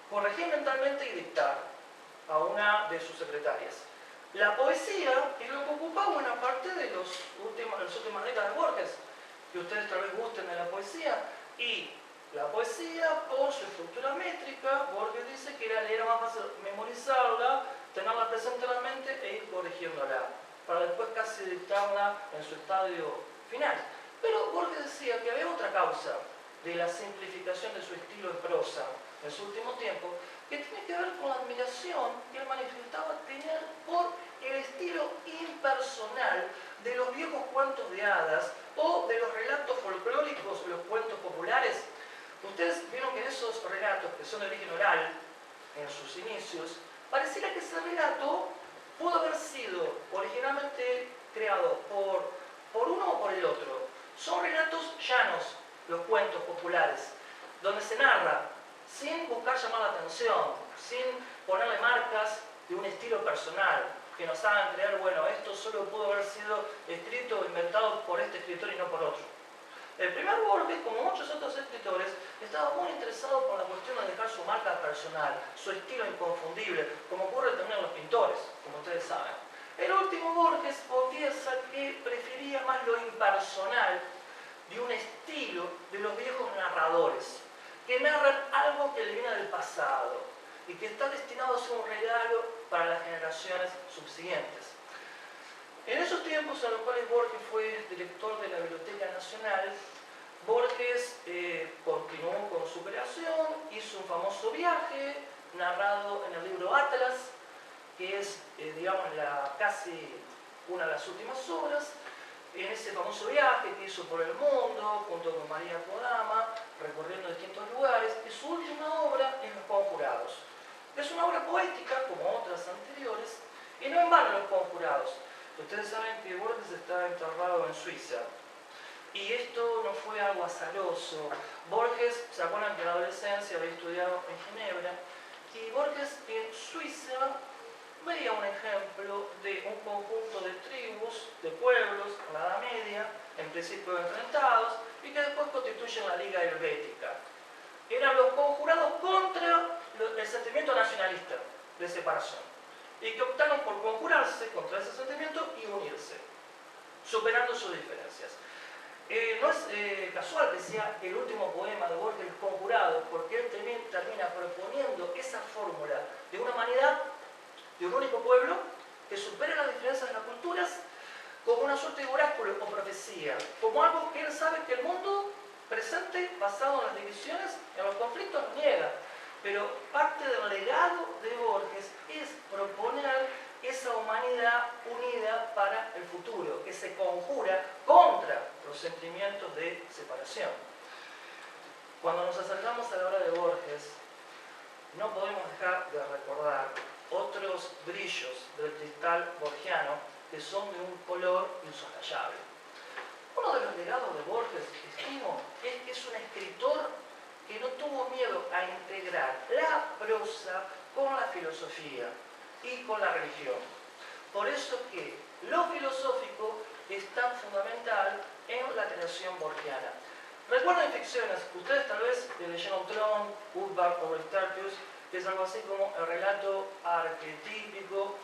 corregir mentalmente y dictar a una de sus secretarias. La poesía es lo que ocupa buena parte de las últimas décadas de Borges, que ustedes tal vez gusten de la poesía. Y la poesía, por su estructura métrica, Borges dice que era leer más fácil memorizarla, tenerla presente en la mente e ir corrigiéndola, para después casi dictarla en su estadio final. Pero Borges decía que había otra causa de la simplificación de su estilo de prosa en su último tiempo, que tiene que ver con la admiración que él manifestaba tener por el estilo impersonal de los viejos cuentos de hadas o de los relatos folclóricos, los cuentos populares. Ustedes vieron que en esos relatos, que son de origen oral, en sus inicios, pareciera que ese relato pudo haber sido originalmente creado por uno o por el otro. Son relatos llanos, los cuentos populares, donde se narra sin buscar llamar la atención, sin ponerle marcas de un estilo personal, que nos hagan creer, bueno, esto solo pudo haber sido escrito o inventado por este escritor y no por otro. El primer Borges, como muchos otros escritores, estaba muy interesado por la cuestión de dejar su marca personal, su estilo inconfundible, como ocurre también en los pintores, como ustedes saben. El último Borges confiesa que prefería más lo impersonal de un estilo de los viejos narradores, que narran algo que le viene del pasado y que está destinado a ser un regalo para las generaciones subsiguientes. En esos tiempos en los cuales Borges fue director de la Biblioteca Nacional, Borges continuó con su creación, hizo un famoso viaje narrado en el libro Atlas, que es, digamos, casi una de las últimas obras. En ese famoso viaje que hizo por el mundo, junto con María Kodama, recorriendo distintos lugares, y su última obra es Los Conjurados. Es una obra poética, como otras anteriores, y no en vano Los Conjurados. Ustedes saben que Borges está enterrado en Suiza, y esto no fue algo azaroso. Borges, ¿se acuerdan que en la adolescencia había estudiado en Ginebra? Y Borges en Suiza veía un ejemplo de un conjunto de tribus, de pueblos, en la Edad Media, en principio enfrentados, y que después constituyen la Liga Helvética. Eran los conjurados contra el sentimiento nacionalista de separación, y que optaron por conjurarse contra ese sentimiento y unirse, superando sus diferencias. No es casual que sea el último poema de Borges, Los Conjurados, porque él termina proponiendo esa fórmula de una humanidad, de un único pueblo, que supera las diferencias de las culturas, como una suerte de oráculo o profecía, como algo que él sabe que el mundo presente, basado en las divisiones, en los conflictos, niega. Pero parte del legado de Borges es proponer esa humanidad unida para el futuro, que se conjura contra los sentimientos de separación. Cuando nos acercamos a la obra de Borges, no podemos dejar de recordar otros brillos del cristal borgiano que son de un color insoslayable. Uno de los legados de Borges, estimo, es que es un escritor que no tuvo miedo a integrar la prosa con la filosofía y con la religión. Por eso que lo filosófico es tan fundamental en la creación borgiana. Recuerden ficciones, ustedes tal vez leyeron Tron, Woodward o Aristarchus, que es algo así como el relato arquetípico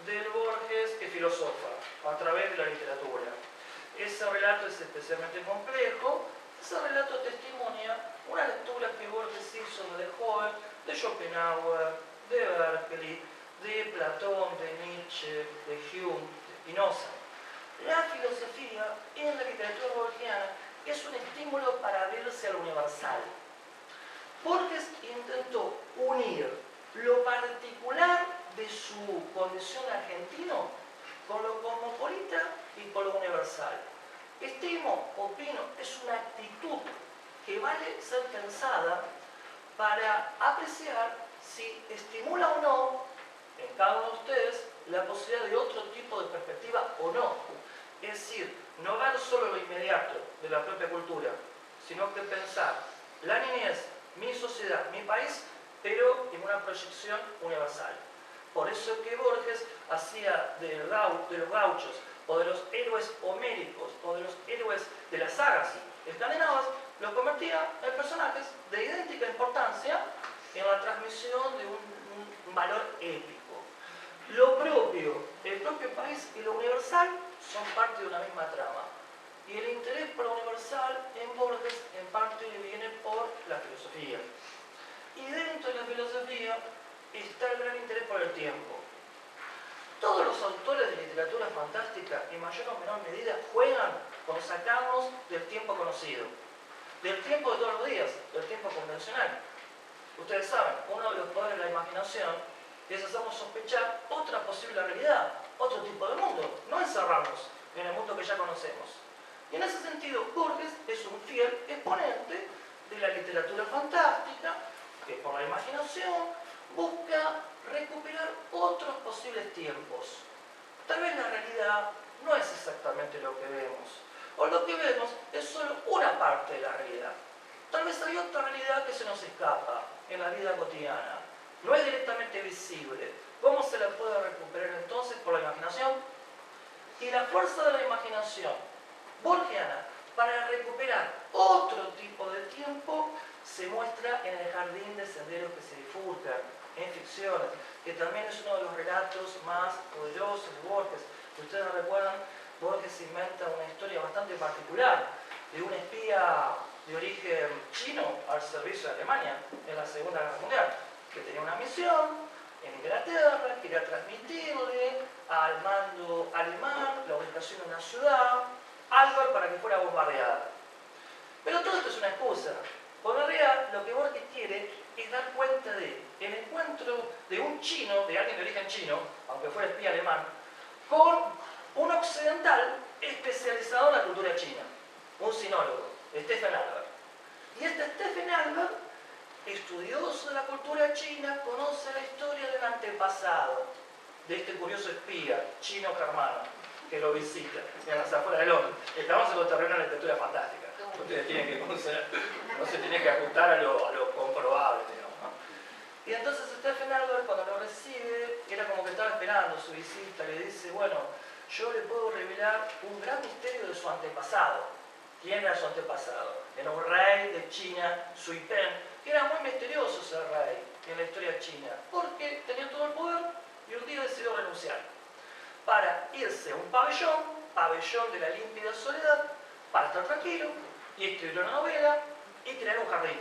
del Borges que filosofa a través de la literatura. Ese relato es especialmente complejo. Ese relato testimonia una lectura que Borges hizo desde joven de Schopenhauer, de Berkeley, de Platón, de Nietzsche, de Hume, de Spinoza. La filosofía en la literatura borgiana es un estímulo para abrirse al universal. Borges intentó unir lo particular de su condición argentino con lo cosmopolita y con lo universal. Estimo, opino, es una actitud que vale ser pensada para apreciar si estimula o no en cada uno de ustedes la posibilidad de otro tipo de perspectiva o no. Es decir, no ver solo lo inmediato de la propia cultura, sino que pensar la niñez, mi sociedad, mi país, pero en una proyección universal. Por eso que Borges hacía de los gauchos, o de los héroes homéricos, o de los héroes de las sagas escandinavas, los convertía en personajes de idéntica importancia en la transmisión de un valor épico. Lo propio, el propio país y lo universal son parte de una misma trama. Y el interés por lo universal en Borges en parte viene por la filosofía. Y dentro de la filosofía está el gran interés por el tiempo. Todos los autores de literatura fantástica, en mayor o menor medida, juegan con sacarnos del tiempo conocido, del tiempo de todos los días, del tiempo convencional. Ustedes saben, uno de los poderes de la imaginación es hacernos sospechar otra posible realidad, otro tipo de mundo, no encerrarnos en el mundo que ya conocemos. Y en ese sentido, Borges es un fiel exponente de la literatura fantástica, que por la imaginación busca recuperar otros posibles tiempos. Tal vez la realidad no es exactamente lo que vemos, o lo que vemos es solo una parte de la realidad. Tal vez hay otra realidad que se nos escapa en la vida cotidiana, no es directamente visible. ¿Cómo se la puede recuperar entonces? Por la imaginación. Y la fuerza de la imaginación borgiana para recuperar otro tipo de tiempo se muestra en el jardín de senderos que se bifurcan, en ficciones, que también es uno de los relatos más poderosos de Borges. Si ustedes recuerdan, Borges inventa una historia bastante particular de un espía de origen chino al servicio de Alemania en la Segunda Guerra Mundial, que tenía una misión en Inglaterra, quería transmitirle al mando alemán la ubicación de una ciudad, algo para que fuera bombardeada. Pero todo esto es una excusa, porque en realidad lo que Borges quiere es dar cuenta de el encuentro de un chino, de alguien de origen chino, aunque fuera espía alemán, con un occidental especializado en la cultura china, un sinólogo, Stephen Albert. Y este Stephen Albert, estudioso de la cultura china, conoce la historia del antepasado de este curioso espía chino-germano que lo visita en las afueras de Londres. Estamos en un terreno de literatura fantástica. Ustedes tienen que conocer, no se tiene que ajustar a lo comprobable, digamos, ¿no? Y entonces Stephen Albert, cuando lo recibe, era como que estaba esperando su visita, le dice, bueno, yo le puedo revelar un gran misterio de su antepasado. ¿Quién era su antepasado? Era un rey de China, Sui Pen, que era muy misterioso ese rey en la historia china, porque tenía todo el poder y un día decidió renunciar para irse a un pabellón de la límpida soledad, para estar tranquilo y escribir una novela y crear un jardín.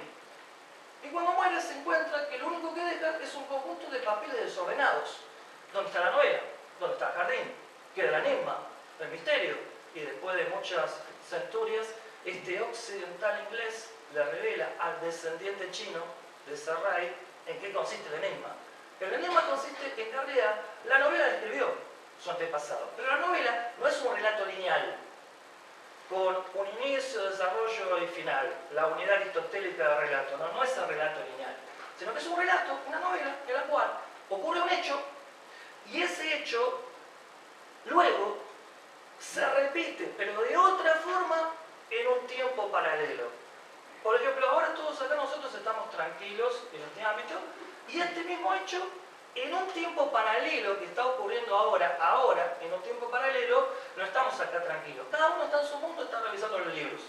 Y cuando muere se encuentra que lo único que deja es un conjunto de papeles desordenados. ¿Dónde está la novela? ¿Dónde está el jardín? Queda el enigma, el misterio. Y después de muchas centurias, este occidental inglés le revela al descendiente chino de ese rey en qué consiste el enigma. El enigma consiste en que en realidad la novela la escribió su antepasado, pero la novela no es un relato lineal, con un inicio, desarrollo y final, la unidad aristotélica del relato, no es el relato lineal. sino que es un relato, una novela, en la cual ocurre un hecho y ese hecho luego se repite, pero de otra forma en un tiempo paralelo. Por ejemplo, ahora todos acá nosotros estamos tranquilos en este ámbito y este mismo hecho en un tiempo paralelo que está ocurriendo ahora, en un tiempo paralelo, no estamos acá tranquilos. Cada uno está en su mundo, está revisando los libros.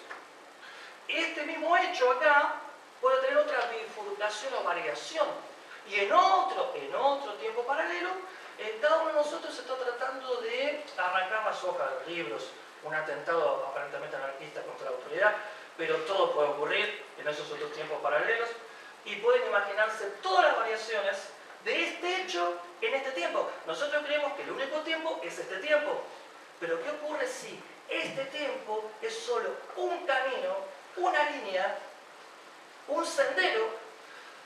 Este mismo hecho acá puede tener otra bifurcación o variación. Y en otro tiempo paralelo, cada uno de nosotros está tratando de arrancar las hojas de los libros. Un atentado aparentemente anarquista contra la autoridad, pero todo puede ocurrir en esos otros tiempos paralelos. Y pueden imaginarse todas las variaciones de este hecho en este tiempo. Nosotros creemos que el único tiempo es este tiempo. Pero ¿qué ocurre si este tiempo es solo un camino, una línea, un sendero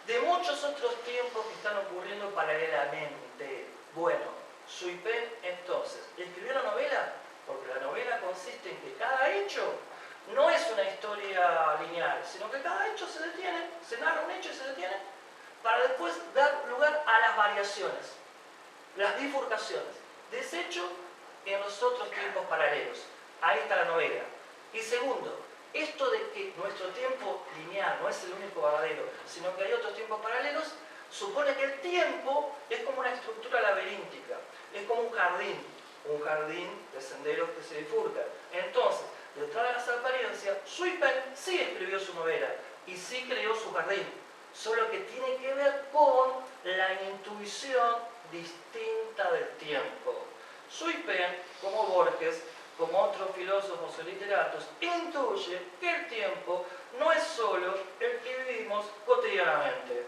de muchos otros tiempos que están ocurriendo paralelamente? Bueno, Sui Pen entonces escribió una novela porque la novela consiste en que cada hecho no es una historia lineal, sino que cada hecho se detiene, se narra un hecho y se detiene para después dar lugar a las variaciones, las bifurcaciones de ese hecho en los otros tiempos paralelos. Ahí está la novela. Y segundo, esto de que nuestro tiempo lineal no es el único verdadero, sino que hay otros tiempos paralelos, supone que el tiempo es como una estructura laberíntica, es como un jardín de senderos que se bifurcan. Entonces, detrás de las apariencias, Sui Pen sí escribió su novela y sí creó su jardín, solo que tiene que ver con la intuición distinta del tiempo. Sui Pen, como Borges, como otros filósofos o literatos, intuye que el tiempo no es solo el que vivimos cotidianamente,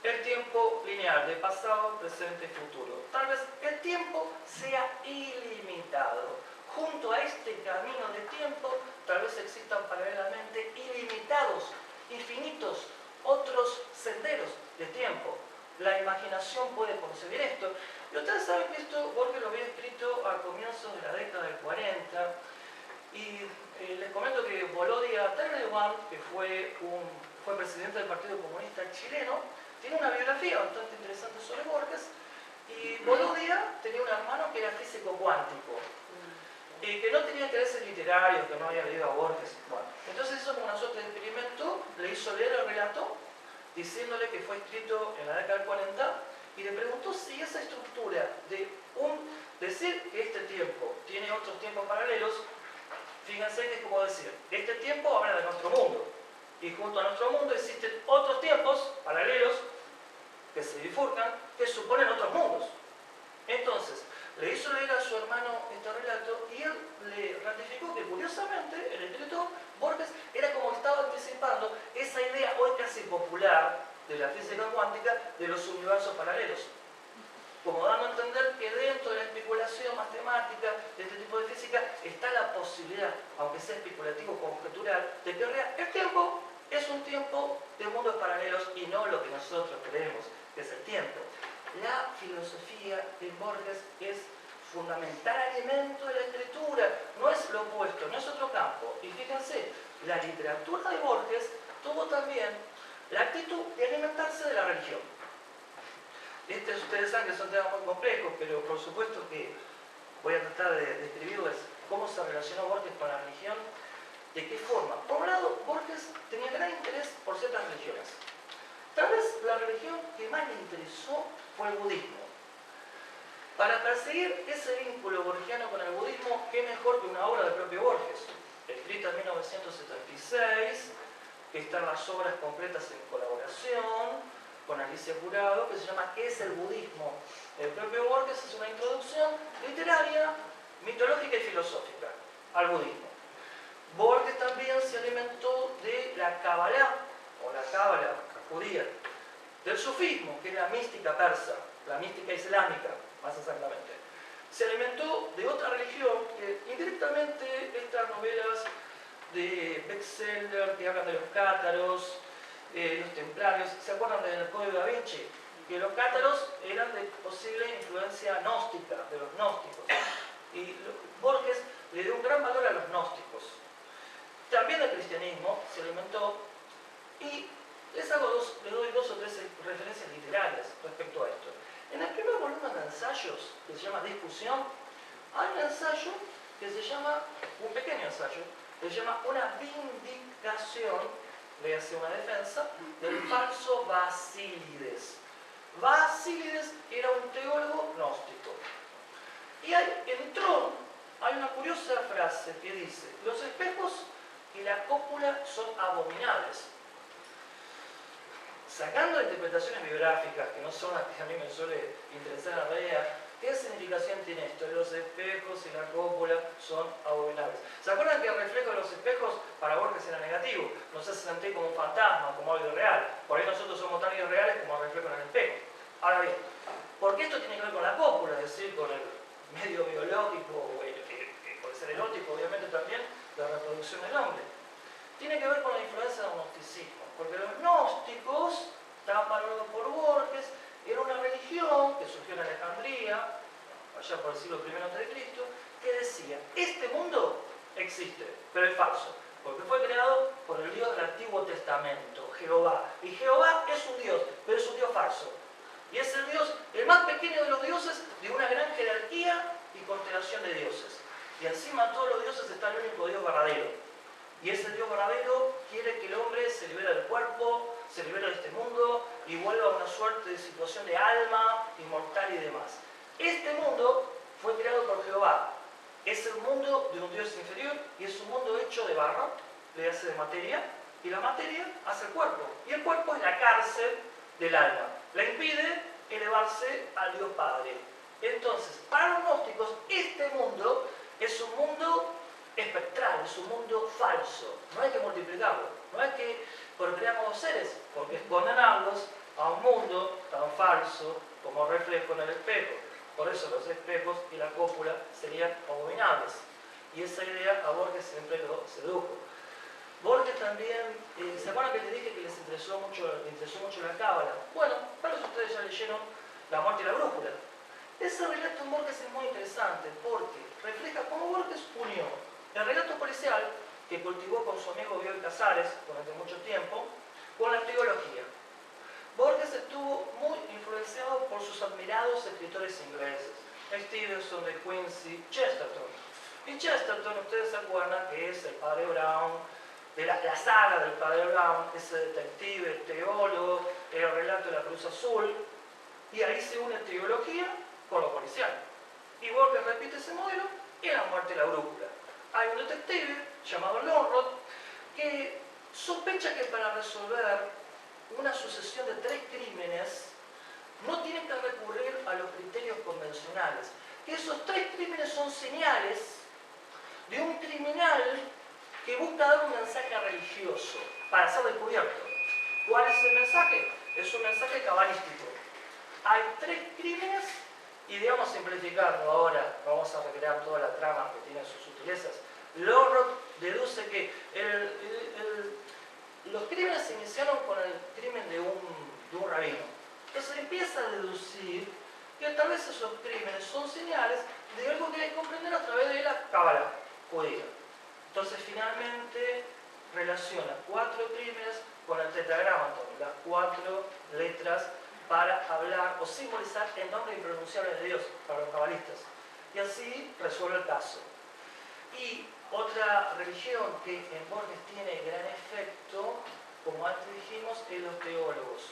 el tiempo lineal de pasado, presente y futuro. Tal vez el tiempo sea ilimitado. Junto a este camino de tiempo, tal vez existan paralelamente ilimitados, infinitos, otros senderos de tiempo. La imaginación puede concebir esto. Y ustedes saben que esto Borges lo había escrito a comienzos de la década del 40. Y les comento que Volodya Terrewan, que fue presidente del Partido Comunista Chileno, tiene una biografía bastante interesante sobre Borges. Y Volodya tenía un hermano que era físico cuántico, que no tenía intereses literarios, que no había leído a Borges. Bueno, entonces hizo como una suerte de experimento, le hizo leer el relato, diciéndole que fue escrito en la década del 40, y le preguntó si esa estructura de decir que este tiempo tiene otros tiempos paralelos, fíjense que es como decir, este tiempo habla de nuestro mundo, y junto a nuestro mundo existen otros tiempos paralelos que se bifurcan, que suponen otros mundos. Entonces, le hizo leer a su hermano este relato y él le ratificó que curiosamente el escritor Borges era como que estaba anticipando esa idea hoy casi popular de la física cuántica de los universos paralelos, como dando a entender que dentro de la especulación matemática de este tipo de física está la posibilidad, aunque sea especulativo conjetural, de que el tiempo es un tiempo de mundos paralelos y no lo que nosotros creemos que es el tiempo. La filosofía de Borges es fundamental alimento de la escritura, no es lo opuesto, no es otro campo. Y fíjense, la literatura de Borges tuvo también la actitud de alimentarse de la religión. Ustedes saben que son temas muy complejos, pero por supuesto que voy a tratar de describirles cómo se relacionó Borges con la religión, de qué forma. Por un lado, Borges tenía gran interés por ciertas religiones. Tal vez la religión que más le interesó fue el budismo. Para perseguir ese vínculo borgiano con el budismo, qué mejor que una obra del propio Borges, escrita en 1976, que están las obras completas en colaboración con Alicia Jurado, que se llama ¿Qué es el budismo? El propio Borges es una introducción literaria, mitológica y filosófica al budismo. Borges también se alimentó de la Kabbalah, o la Cábala judía, del sufismo, que es la mística persa, la mística islámica, más exactamente. Se alimentó de otra religión que indirectamente estas novelas de bestseller que hablan de los cátaros, los templarios, ¿se acuerdan del Código Da Vinci? Que los cátaros eran de posible influencia gnóstica, de los gnósticos. Y Borges le dio un gran valor a los gnósticos. También el cristianismo se alimentó y Les doy dos o tres referencias literarias respecto a esto. En el primer volumen de ensayos, que se llama Discusión, hay un ensayo que se llama, un pequeño ensayo, que se llama Una vindicación, le hace una defensa, del falso Basílides. Basílides era un teólogo gnóstico. Y en Trón hay una curiosa frase que dice: los espejos y la cópula son abominables. Sacando interpretaciones biográficas, que no son las que a mí me suele interesar en la realidad, ¿qué significación tiene esto? Los espejos y la cópula son abominables. ¿Se acuerdan que el reflejo de los espejos para Borges era negativo? Nos hace sentir como un fantasma, como algo irreal. Por ahí nosotros somos tan irreales como el reflejo en el espejo. Ahora bien, ¿por qué esto tiene que ver con la cópula? Es decir, con el medio biológico, que puede ser erótico, obviamente también, la reproducción del hombre. Tiene que ver con la influencia del gnosticismo, porque los gnósticos, estaban valorados por Borges, era una religión que surgió en Alejandría, allá por el siglo I a.C., que decía: este mundo existe, pero es falso, porque fue creado por el Dios del Antiguo Testamento, Jehová. Y Jehová es un Dios, pero es un Dios falso. Y es el Dios, el más pequeño de los dioses, de una gran jerarquía y constelación de dioses. Y encima de todos los dioses está el único Dios verdadero. Y ese Dios verdadero quiere que el hombre se libere del cuerpo, se libere de este mundo y vuelva a una suerte de situación de alma, inmortal y demás. Este mundo fue creado por Jehová. Es el mundo de un Dios inferior y es un mundo hecho de barro, le hace de materia, y la materia hace el cuerpo. Y el cuerpo es la cárcel del alma. La impide elevarse al Dios Padre. Entonces, para los gnósticos, este mundo es un mundo espectral, es un mundo falso. No hay que multiplicarlo, no hay que procrear nuevos seres, porque es condenarlos a un mundo tan falso como reflejo en el espejo. Por eso los espejos y la cópula serían abominables. Y esa idea a Borges siempre lo sedujo. Borges también, ¿se acuerdan que les dije que les interesó mucho la cábala? Bueno, tal vez ustedes ya leyeron La muerte y la brújula. Ese relato en Borges es muy interesante porque refleja cómo Borges unió el relato policial que cultivó con su amigo Bioy Casares durante mucho tiempo con la teología. Borges estuvo muy influenciado por sus admirados escritores ingleses, Stevenson, de Quincy, Chesterton. Y Chesterton, ustedes se acuerdan que es el padre Brown, de la saga del padre Brown, ese detective, teólogo, el relato de la Cruz Azul, y ahí se une teología con lo policial. Y Borges repite ese modelo en La muerte y la brújula. Hay un detective llamado Lonrod que sospecha que para resolver una sucesión de 3 crímenes no tiene que recurrir a los criterios convencionales, que esos 3 crímenes son señales de un criminal que busca dar un mensaje religioso para ser descubierto. ¿Cuál es el mensaje? Es un mensaje cabalístico. Hay 3 crímenes y, digamos, simplificando ahora, vamos a recrear toda la trama que tiene sus sutilezas. Lonrod deduce que los crímenes se iniciaron con el crimen de un rabino. Entonces empieza a deducir que tal vez esos crímenes son señales de algo que hay que comprender a través de la cábala judía. Entonces finalmente relaciona 4 crímenes con el tetragramatón, las 4 letras para hablar o simbolizar el nombre impronunciable de Dios para los cabalistas. Y así resuelve el caso. Y otra religión que en Borges tiene gran efecto, como antes dijimos, es los teólogos.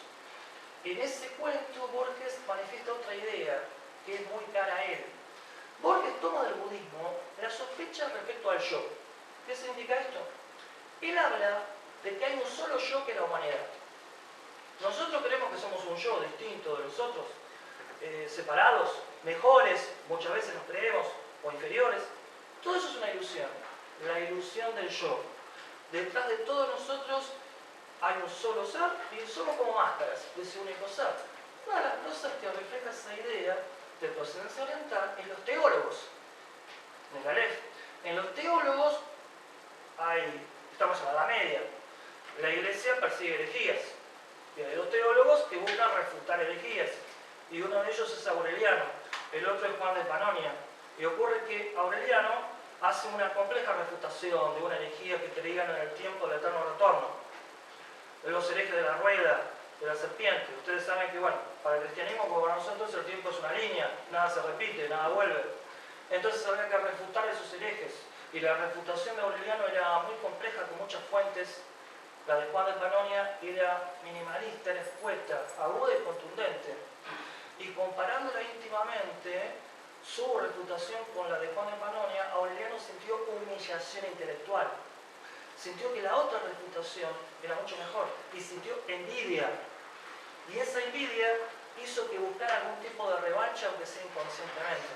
En ese cuento Borges manifiesta otra idea que es muy cara a él. Borges toma del budismo la sospecha respecto al yo. ¿Qué significa esto? Él habla de que hay un solo yo que es la humanidad. Nosotros creemos que somos un yo distinto de los otros, separados, mejores, muchas veces nos creemos, o inferiores. Todo eso es una ilusión, la ilusión del yo. Detrás de todos nosotros hay un solo ser y somos como máscaras de ese único ser. Una de las cosas que refleja esa idea de procedencia oriental es los teólogos. En los teólogos estamos en la Edad Media. La Iglesia persigue herejías. Y hay 2 teólogos que buscan refutar herejías. Y uno de ellos es Aureliano, el otro es Juan de Panonia. Y ocurre que Aureliano hace una compleja refutación de una herejía que creían en el tiempo del eterno retorno. los herejes de la rueda, de la serpiente. Ustedes saben que, bueno, para el cristianismo, como para nosotros, el tiempo es una línea, nada se repite, nada vuelve. Entonces había que refutar esos herejes. Y la refutación de Aureliano era muy compleja, con muchas fuentes. La de Juan de Panonia era minimalista, era escueta, aguda y contundente. Y comparándola íntimamente, su refutación con la de Juan de Panonia, Aureliano sintió humillación intelectual. Sintió que la otra refutación era mucho mejor y sintió envidia. Y esa envidia hizo que buscara algún tipo de revancha, aunque sea inconscientemente.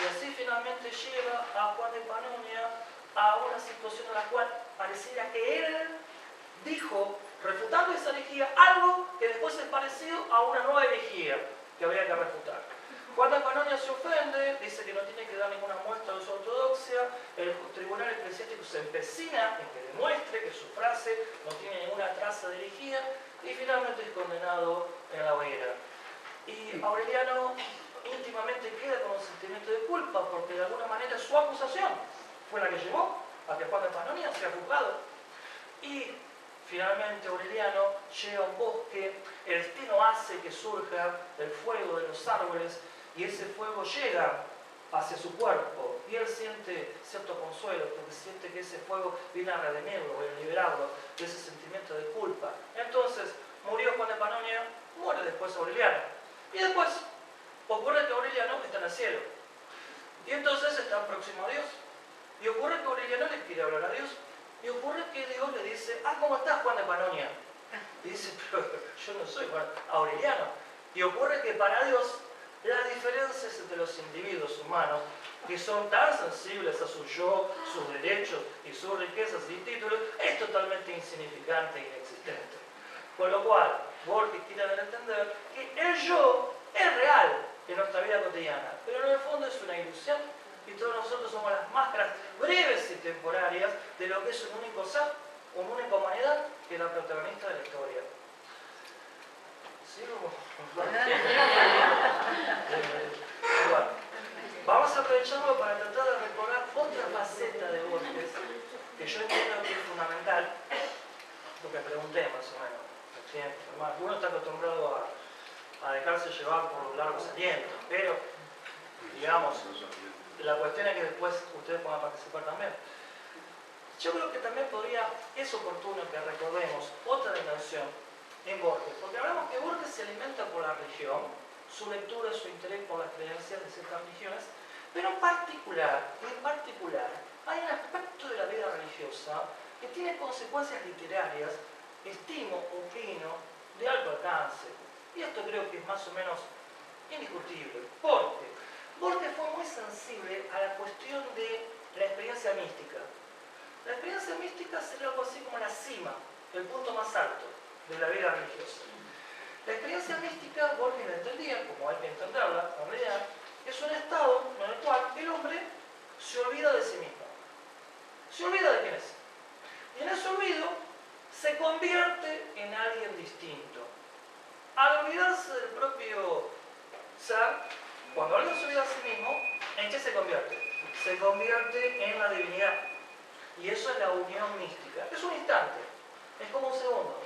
Y así finalmente lleva a Juan de Panonia a una situación en la cual pareciera que él dijo, refutando esa herejía, algo que después es parecido a una nueva herejía que había que refutar. Juan de Panonia se ofende, dice que no tiene que dar ninguna muestra de su ortodoxia, el tribunal eclesiástico se empecina en que demuestre que su frase no tiene ninguna traza de herejía y finalmente es condenado en la hoguera. Y Aureliano íntimamente queda con un sentimiento de culpa porque de alguna manera su acusación fue la que llevó a que Juan de Panonia sea juzgado. Y finalmente Aureliano llega a un bosque, el destino hace que surja el fuego de los árboles y ese fuego llega hacia su cuerpo y él siente cierto consuelo porque siente que ese fuego viene a redimirlo, a liberarlo de ese sentimiento de culpa. Entonces murió Juan de Panonia, muere después Aureliano y después ocurre que Aureliano está en el cielo y entonces está próximo a Dios y ocurre que Aureliano le quiere hablar a Dios. Y ocurre que Dios le dice, ¿cómo estás, Juan de Panonia? Y dice, pero yo no soy Aureliano. Y ocurre que para Dios las diferencias entre los individuos humanos, que son tan sensibles a su yo, sus derechos y sus riquezas y títulos, es totalmente insignificante e inexistente. Con lo cual, Borges quiere dar a entender que el yo es real en nuestra vida cotidiana, pero en el fondo es una ilusión. Y todos nosotros somos las máscaras breves y temporarias de lo que es un único ser, una única humanidad, que es la protagonista de la historia. ¿Sigo? Bueno, vamos a aprovecharlo para tratar de recordar otra faceta de Borges, que yo entiendo que es fundamental, lo que pregunté más o menos. Uno está acostumbrado a dejarse llevar por los largos alientos, pero, digamos, la cuestión es que después ustedes puedan participar también. Yo creo que también es oportuno que recordemos otra dimensión en Borges, porque hablamos que Borges se alimenta por la religión, su lectura, su interés por las creencias de ciertas religiones, pero en particular, hay un aspecto de la vida religiosa que tiene consecuencias literarias, estimo, opino, de alto alcance. Y esto creo que es más o menos indiscutible, porque Borges fue muy sensible a la cuestión de la experiencia mística. La experiencia mística sería algo así como la cima, el punto más alto de la vida religiosa. La experiencia mística, Borges la entendía, como hay que entenderla, en realidad, es un estado en el cual el hombre se olvida de sí mismo. Se olvida de quién es. Y en ese olvido se convierte en alguien distinto. Al olvidarse del propio ser, cuando alguien se olvida a sí mismo, ¿en qué se convierte? Se convierte en la divinidad. Y eso es la unión mística. Es un instante, es como un segundo,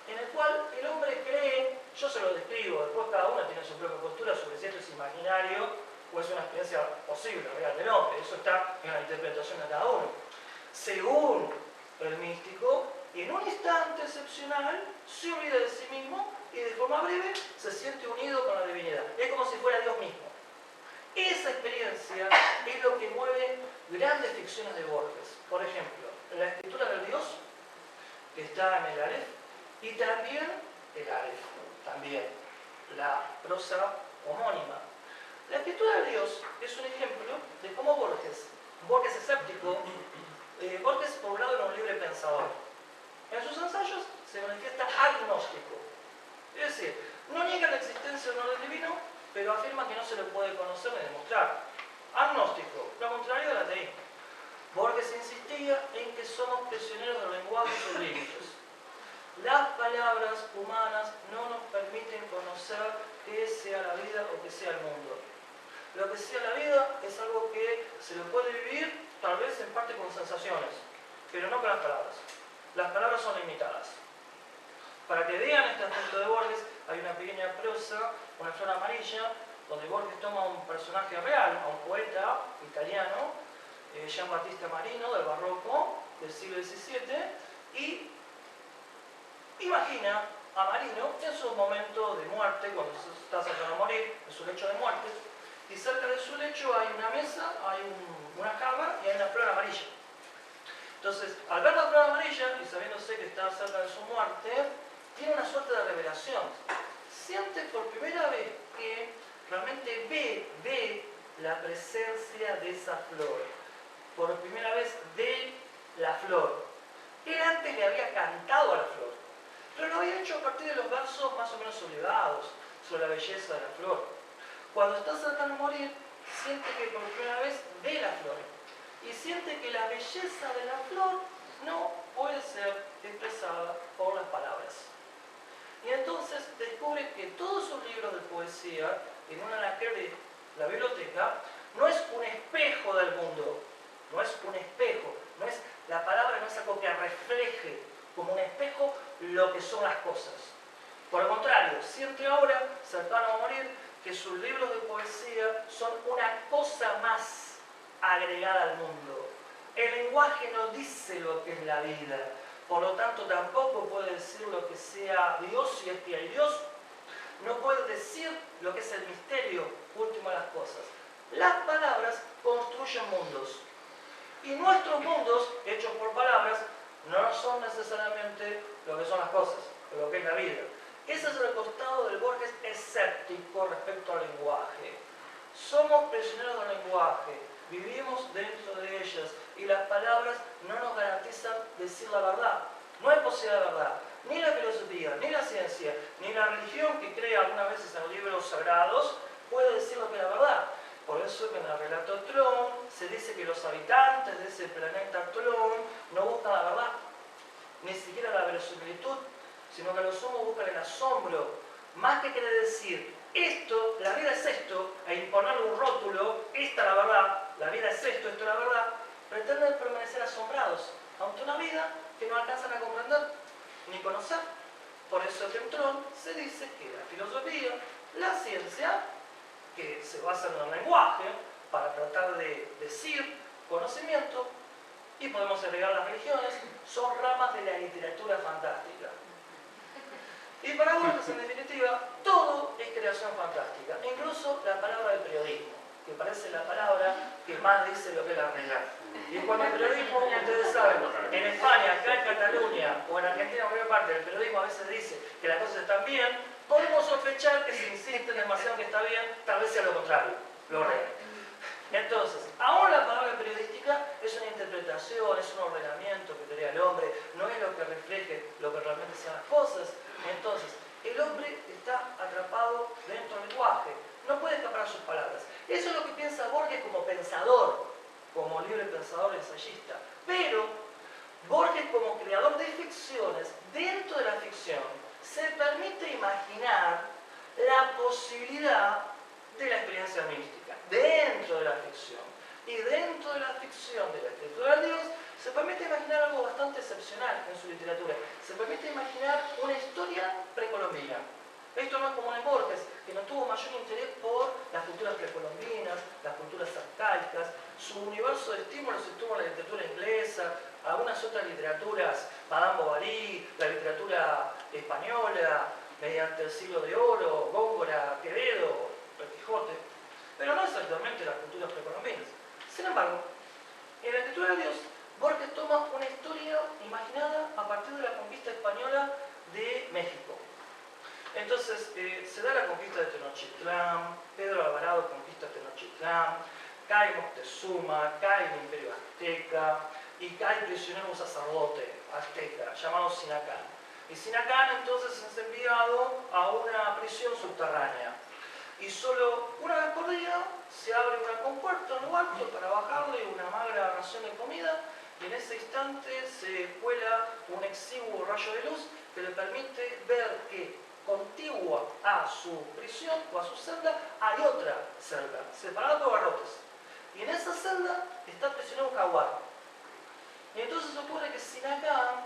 en el cual el hombre cree, yo se lo describo, después cada uno tiene su propia postura sobre si esto es imaginario o es una experiencia posible, real del hombre. Eso está en la interpretación de cada uno. Según el místico, en un instante excepcional, se olvida de sí mismo y de forma breve se siente unido con la divinidad. Es como si fuera Dios mismo. Esa experiencia es lo que mueve grandes ficciones de Borges. Por ejemplo, la escritura del Dios, que está en el Aleph, y también el Aleph, también la prosa homónima. La escritura del Dios es un ejemplo de cómo Borges escéptico, Borges por un lado era un libre pensador. En sus ensayos se manifiesta agnóstico. Es decir, no niega la existencia de un orden divino, pero afirma que no se le puede conocer ni demostrar. Agnóstico, lo contrario del ateísmo. Borges insistía en que somos prisioneros del lenguaje y sus límites. Las palabras humanas no nos permiten conocer qué sea la vida o qué sea el mundo. Lo que sea la vida es algo que se lo puede vivir, tal vez en parte con sensaciones, pero no con las palabras. Las palabras son limitadas. Para que vean este aspecto de Borges, hay una pequeña prosa, Una flor amarilla, donde Borges toma a un personaje real, a un poeta italiano, Gian Battista Marino, del barroco, del siglo XVII, y imagina a Marino en su momento de muerte, cuando se está cercano a morir, en su lecho de muerte, y cerca de su lecho hay una mesa, hay una jarra y hay una flor amarilla. Entonces, al ver la flor amarilla y sabiéndose que está cerca de su muerte, tiene una suerte de revelación. Siente por primera vez que realmente ve la presencia de esa flor. Por primera vez ve la flor. Él antes le había cantado a la flor, pero lo había hecho a partir de los versos más o menos elevados sobre la belleza de la flor. Cuando está cercano a morir, siente que por primera vez ve la flor y siente que la belleza de la flor no puede ser expresada por las palabras. Y entonces descubre que todos sus libros de poesía, en un anaquel de la biblioteca, no es un espejo del mundo, no es un espejo, la palabra no es algo que refleje como un espejo lo que son las cosas. Por el contrario, siente ahora, cercano a morir, que sus libros de poesía son una cosa más agregada al mundo. El lenguaje no dice lo que es la vida, por lo tanto tampoco puede decir lo que sea Dios si es que hay Dios. No puede decir lo que es el misterio último de las cosas. Las palabras construyen mundos. Y nuestros mundos, hechos por palabras, no son necesariamente lo que son las cosas, lo que es la vida. Ese es el costado del Borges escéptico respecto al lenguaje. Somos prisioneros del lenguaje, vivimos dentro de ellas y las palabras no nos garantizan decir la verdad. No hay posibilidad de verdad. Ni la filosofía, ni la ciencia, ni la religión que cree algunas veces en libros sagrados puede decir lo que es la verdad. Por eso que en el relato Tron se dice que los habitantes de ese planeta Tron no buscan la verdad, ni siquiera la verosimilitud, sino que los homos buscan el asombro. Más que quiere decir esto, la vida es esto, e imponerle un rótulo, esta es la verdad, la vida es esto es la verdad, pretenden permanecer asombrados ante una vida que no alcanzan a comprender ni conocer. Por eso en Tron se dice que la filosofía, la ciencia, que se basa en el lenguaje para tratar de decir conocimiento, y podemos agregar las religiones, son ramas de la literatura fantástica. Y para Borges, en definitiva, todo es creación fantástica, incluso la palabra del periodismo, que parece la palabra que más dice lo que es la realidad. Y cuando el periodismo, ustedes saben, en España, acá en Cataluña o en Argentina, en mayor parte, el periodismo a veces dice que las cosas están bien, podemos sospechar que si insisten demasiado que está bien, tal vez sea lo contrario, lo real. Entonces, aún la palabra periodística es una interpretación, es un ordenamiento que crea el hombre, no es lo que refleje lo que realmente sean las cosas. Entonces, el hombre está atrapado dentro del lenguaje, no puede escapar a sus palabras. Eso es lo que piensa Borges como pensador, como libre pensador ensayista. Pero Borges como creador de ficciones, dentro de la ficción, se permite imaginar la posibilidad de la experiencia mística, dentro de la ficción. Y dentro de la ficción de la escritura de Dios, se permite imaginar algo bastante excepcional en su literatura. Se permite imaginar una historia precolombina. Esto no es como en Borges, que no tuvo mayor interés por las culturas precolombinas, las culturas arcaicas. Su universo de estímulos estuvo en la literatura inglesa, algunas otras literaturas, Madame Bovary, la literatura española, mediante el siglo de oro, Góngora, Quevedo, el Quijote, pero no exactamente las culturas precolombinas. Sin embargo, en la escritura de Dios, Borges toma una historia imaginada a partir de la conquista española de México. Entonces, se da la conquista de Tenochtitlán, Pedro Alvarado conquista Tenochtitlán, cae Moctezuma, cae el Imperio Azteca y cae prisionero un sacerdote azteca llamado Sinacán. Y Sinacán entonces es enviado a una prisión subterránea. Y solo una vez por día se abre una compuerta en lo alto para bajarle una magra ración de comida y en ese instante se cuela un exiguo rayo de luz que le permite ver que contigua a su prisión o a su celda hay otra celda, separada por barrotes. Y en esa celda está prisionero un jaguar. Y entonces ocurre que Sinacán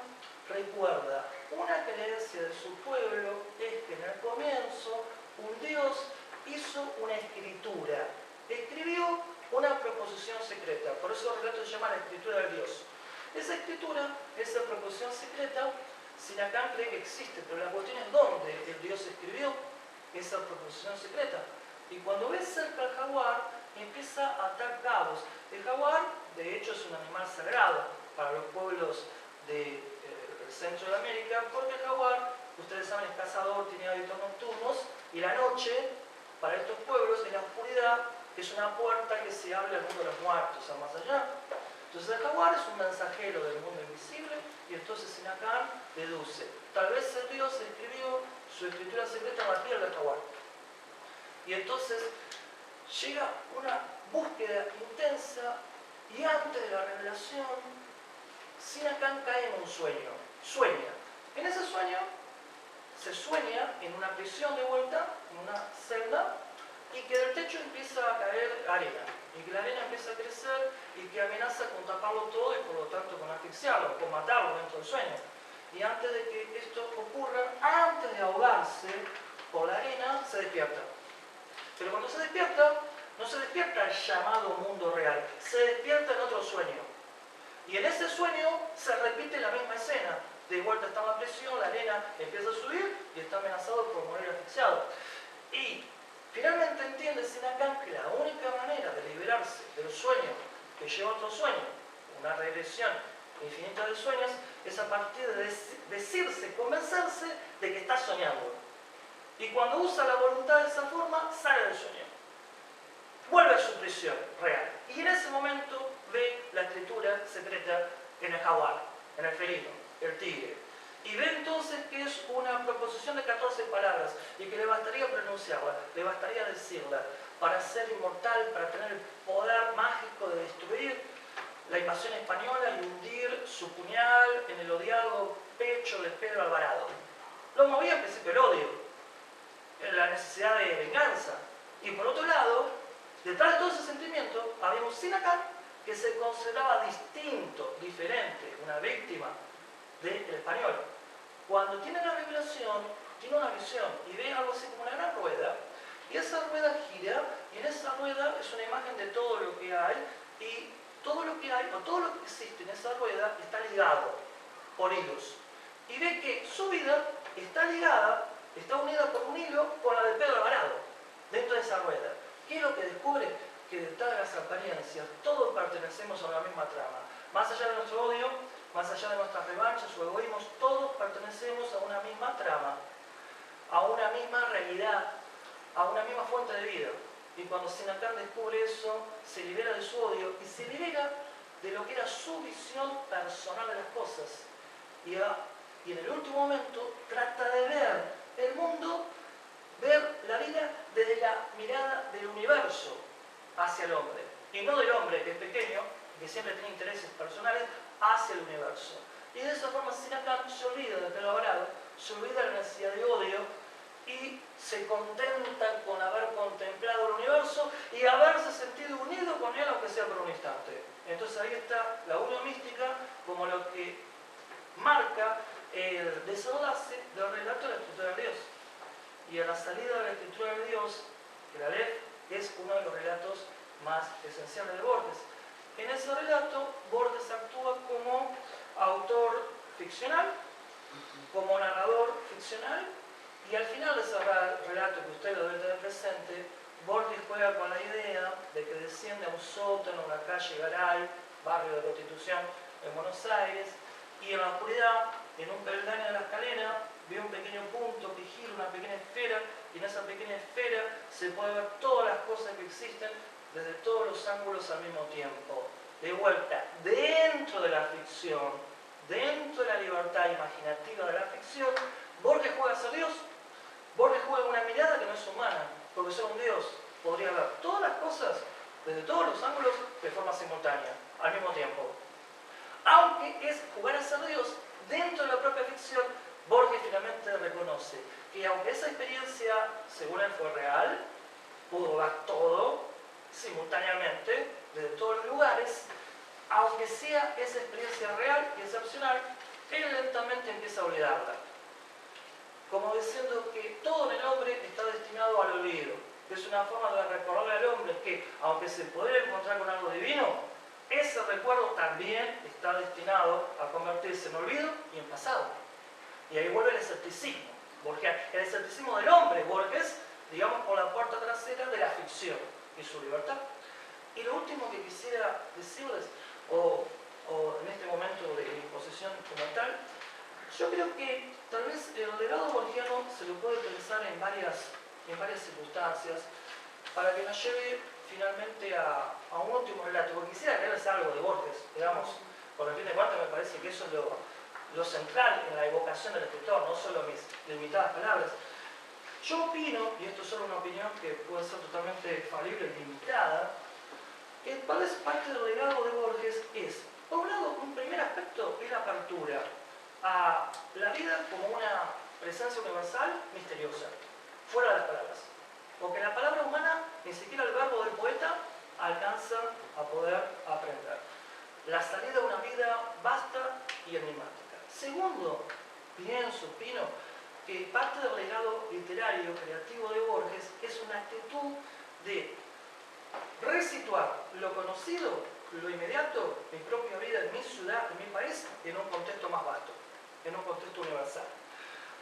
recuerda una creencia de su pueblo es que en el comienzo un Dios hizo una escritura, escribió una proposición secreta, por eso el relato se llama la escritura del Dios. Esa escritura, esa proposición secreta, Sinacán cree que existe, pero la cuestión es dónde el Dios escribió esa proposición secreta. Y cuando ve cerca al jaguar, empieza a atar cabos. El jaguar, de hecho, es un animal sagrado para los pueblos del centro de América, porque el jaguar, ustedes saben, es cazador, tiene hábitos nocturnos, y la noche, para estos pueblos, en la oscuridad, es una puerta que se abre al mundo de los muertos, a más allá. Entonces el jaguar es un mensajero del mundo invisible, y entonces Sinacán deduce, tal vez el Dios escribió su escritura secreta en la piel del jaguar. Y entonces llega una búsqueda intensa, y antes de la revelación, Sinacán cae en un sueño. Sueña. En ese sueño, se sueña en una prisión de vuelta, en una celda, y que del techo empieza a caer arena, y que la arena empieza a crecer, y que amenaza con taparlo todo, y por lo tanto con asfixiarlo, con matarlo dentro del sueño. Y antes de que esto ocurra, antes de ahogarse por la arena, se despierta. Pero cuando se despierta, no se despierta al llamado mundo real, se despierta en otro sueño. Y en ese sueño se repite la misma escena. De vuelta está en la prisión, la arena empieza a subir y está amenazado por morir asfixiado. Y finalmente entiende Sinacán que la única manera de liberarse del sueño que lleva a otro sueño, una regresión infinita de sueños, es a partir de decirse, convencerse de que está soñando. Y cuando usa la voluntad de esa forma, sale del sueño. Vuelve a su prisión real. Y en ese momento ve la escritura secreta en el jaguar, en el felino, el tigre. Y ve entonces que es una proposición de 14 palabras y que le bastaría pronunciarla, le bastaría decirla para ser inmortal, para tener el poder mágico de destruir la invasión española y hundir su puñal en el odiado pecho de Pedro Alvarado. Lo movía en principio el odio, la necesidad de venganza. Y por otro lado, detrás de todo ese sentimiento había un Sinacán que se consideraba distinto, diferente, una víctima del español. Cuando tiene la revelación, tiene una visión y ve algo así como una gran rueda, y esa rueda gira, y en esa rueda es una imagen de todo lo que hay, y todo lo que hay, o todo lo que existe en esa rueda, está ligado por hilos. Y ve que su vida está ligada, está unida por un hilo con la de Pedro Alvarado, dentro de esa rueda. ¿Qué es lo que descubre? Que detrás de las apariencias, todos pertenecemos a una misma trama. Más allá de nuestro odio, más allá de nuestras revanchas o egoísmos, todos pertenecemos a una misma trama, a una misma realidad, a una misma fuente de vida. Y cuando Sinacán descubre eso, se libera de su odio y se libera de lo que era su visión personal de las cosas. Y en el último momento trata de ver el mundo, ver la vida desde la mirada del universo hacia el hombre. Y no del hombre que es pequeño, que siempre tiene intereses personales, hacia el universo. Y de esa forma Sinacán se olvida de Pedro Alvarado, se olvida de la necesidad de odio y se contenta con haber contemplado el universo y haberse sentido unido con él, aunque sea por un instante. Entonces ahí está la unión mística como lo que marca el desenlace del relato de la escritura de Dios. Y a la salida de la escritura de Dios, el Aleph es uno de los relatos más esenciales de Borges. En ese relato, Borges actúa como autor ficcional, como narrador ficcional, y al final de ese relato que usted lo debe tener presente, Borges juega con la idea de que desciende a un sótano en la calle Garay, barrio de Constitución, en Buenos Aires, y en la oscuridad, en un peldaño de la escalera, ve un pequeño punto que gira una pequeña esfera, y en esa pequeña esfera se puede ver todas las cosas que existen desde todos los ángulos al mismo tiempo. De vuelta, dentro de la ficción, dentro de la libertad imaginativa de la ficción, Borges juega a ser Dios. Borges juega una mirada que no es humana, porque ser un Dios podría ver todas las cosas desde todos los ángulos de forma simultánea, al mismo tiempo. Aunque es jugar a ser Dios dentro de la propia ficción, Borges finalmente reconoce que aunque esa experiencia, según él, fue real, pudo ver todo simultáneamente, desde todos los lugares, aunque sea esa experiencia real y excepcional, él súbitamente empieza a olvidarla, como diciendo que todo en el hombre está destinado al olvido. Es una forma de recordarle al hombre que, aunque se pudiera encontrar con algo divino, ese recuerdo también está destinado a convertirse en olvido y en pasado. Y ahí vuelve el escepticismo, borgiano, el escepticismo del hombre, Borges, digamos, por la puerta trasera de la ficción y su libertad. Y lo último que quisiera decirles, o en este momento de mi exposición como tal, yo creo que tal vez el legado borgiano se lo puede pensar en varias circunstancias para que nos lleve finalmente a un último relato, porque quisiera leerles algo de Borges, digamos, por el fin de cuentas me parece que eso es lo central en la evocación del escritor, no solo mis limitadas palabras. Yo opino, y esto es solo una opinión que puede ser totalmente falible y limitada, que tal vez parte del legado de Borges es, por un lado, un primer aspecto es la apertura a la vida como una presencia universal misteriosa, fuera de las palabras. Porque la palabra humana, ni siquiera el verbo del poeta, alcanza a poder aprender. La salida a una vida vasta y enigmática. Segundo, opino, que parte del legado literario, creativo de Borges es una actitud de resituar lo conocido, lo inmediato, mi propia vida, en mi ciudad, en mi país, en un contexto más vasto, en un contexto universal.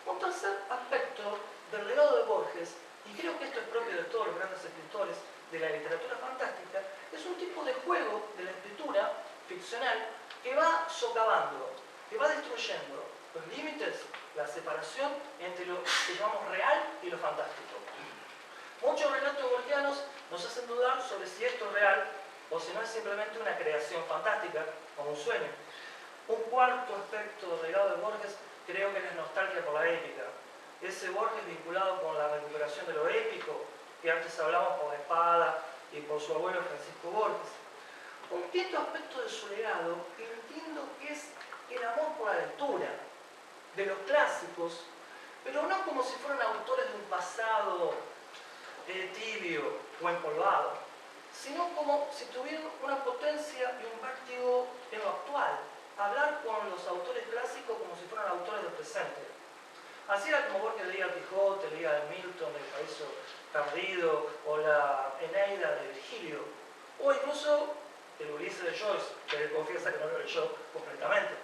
Un tercer aspecto del legado de Borges, y creo que esto es propio de todos los grandes escritores de la literatura fantástica, es un tipo de juego de la escritura ficcional que va socavando, que va destruyendo los límites, la separación entre lo que llamamos real y lo fantástico. Muchos relatos borgianos nos hacen dudar sobre si esto es real o si no es simplemente una creación fantástica o un sueño. Un cuarto aspecto del legado de Borges creo que es la nostalgia por la épica. Ese Borges vinculado con la recuperación de lo épico, que antes hablamos por la Espada y por su abuelo Francisco Borges. Un quinto aspecto de su legado que entiendo que es el amor por la lectura, de los clásicos, pero no como si fueran autores de un pasado tibio o empolvado, sino como si tuvieran una potencia y un vértigo en lo actual. Hablar con los autores clásicos como si fueran autores del presente. Así era como Borges leía el Quijote, leía el Milton, el Paraíso Perdido, o la Eneida de Virgilio, o incluso el Ulises de Joyce, que él confiesa que no lo leyó completamente,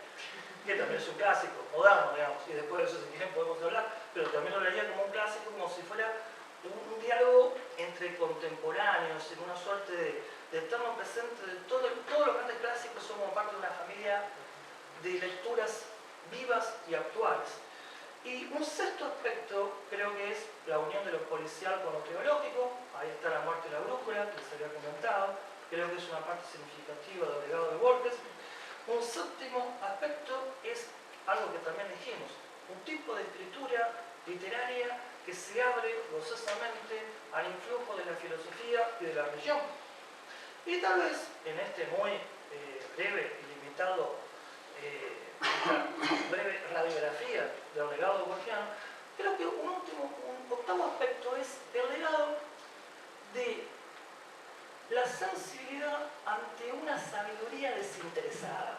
que también es un clásico, moderno, digamos, y después de eso, si quieren, podemos hablar, pero también lo leía como un clásico, como si fuera un diálogo entre contemporáneos, en una suerte de eterno presente de todos los grandes clásicos son como parte de una familia de lecturas vivas y actuales. Y un sexto aspecto creo que es la unión de lo policial con lo teológico. Ahí está La muerte y la brújula, que se había comentado, creo que es una parte significativa del legado de Borges. Un séptimo aspecto es algo que también dijimos, un tipo de escritura literaria que se abre gozosamente al influjo de la filosofía y de la religión. Y tal vez en este muy breve y limitado breve radiografía del legado borgiano, creo que un octavo aspecto es el legado de la sensibilidad ante una sabiduría desinteresada.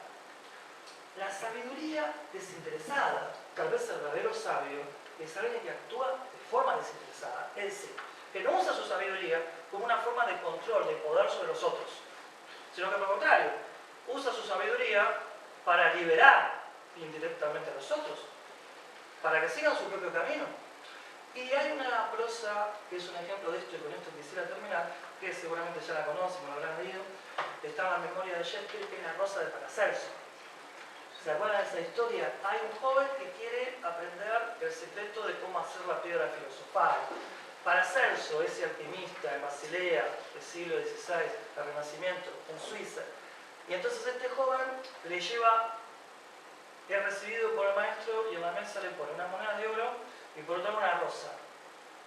La sabiduría desinteresada, tal vez el verdadero sabio, es alguien que actúa de forma desinteresada, es decir, que no usa su sabiduría como una forma de control, de poder sobre los otros, sino que por el contrario, usa su sabiduría para liberar indirectamente a los otros, para que sigan su propio camino. Y hay una prosa que es un ejemplo de esto, y con esto quisiera terminar, que seguramente ya la conocen, lo habrán leído, está en la memoria de Shakespeare, que es La rosa de Paracelso. ¿Se acuerdan de esa historia? Hay un joven que quiere aprender el secreto de cómo hacer la piedra filosofal. Paracelso, ese alquimista en Basilea del siglo XVI, del Renacimiento, en Suiza. Y entonces este joven le lleva, es recibido por el maestro y en la mesa le pone unas monedas de oro y por otra una rosa.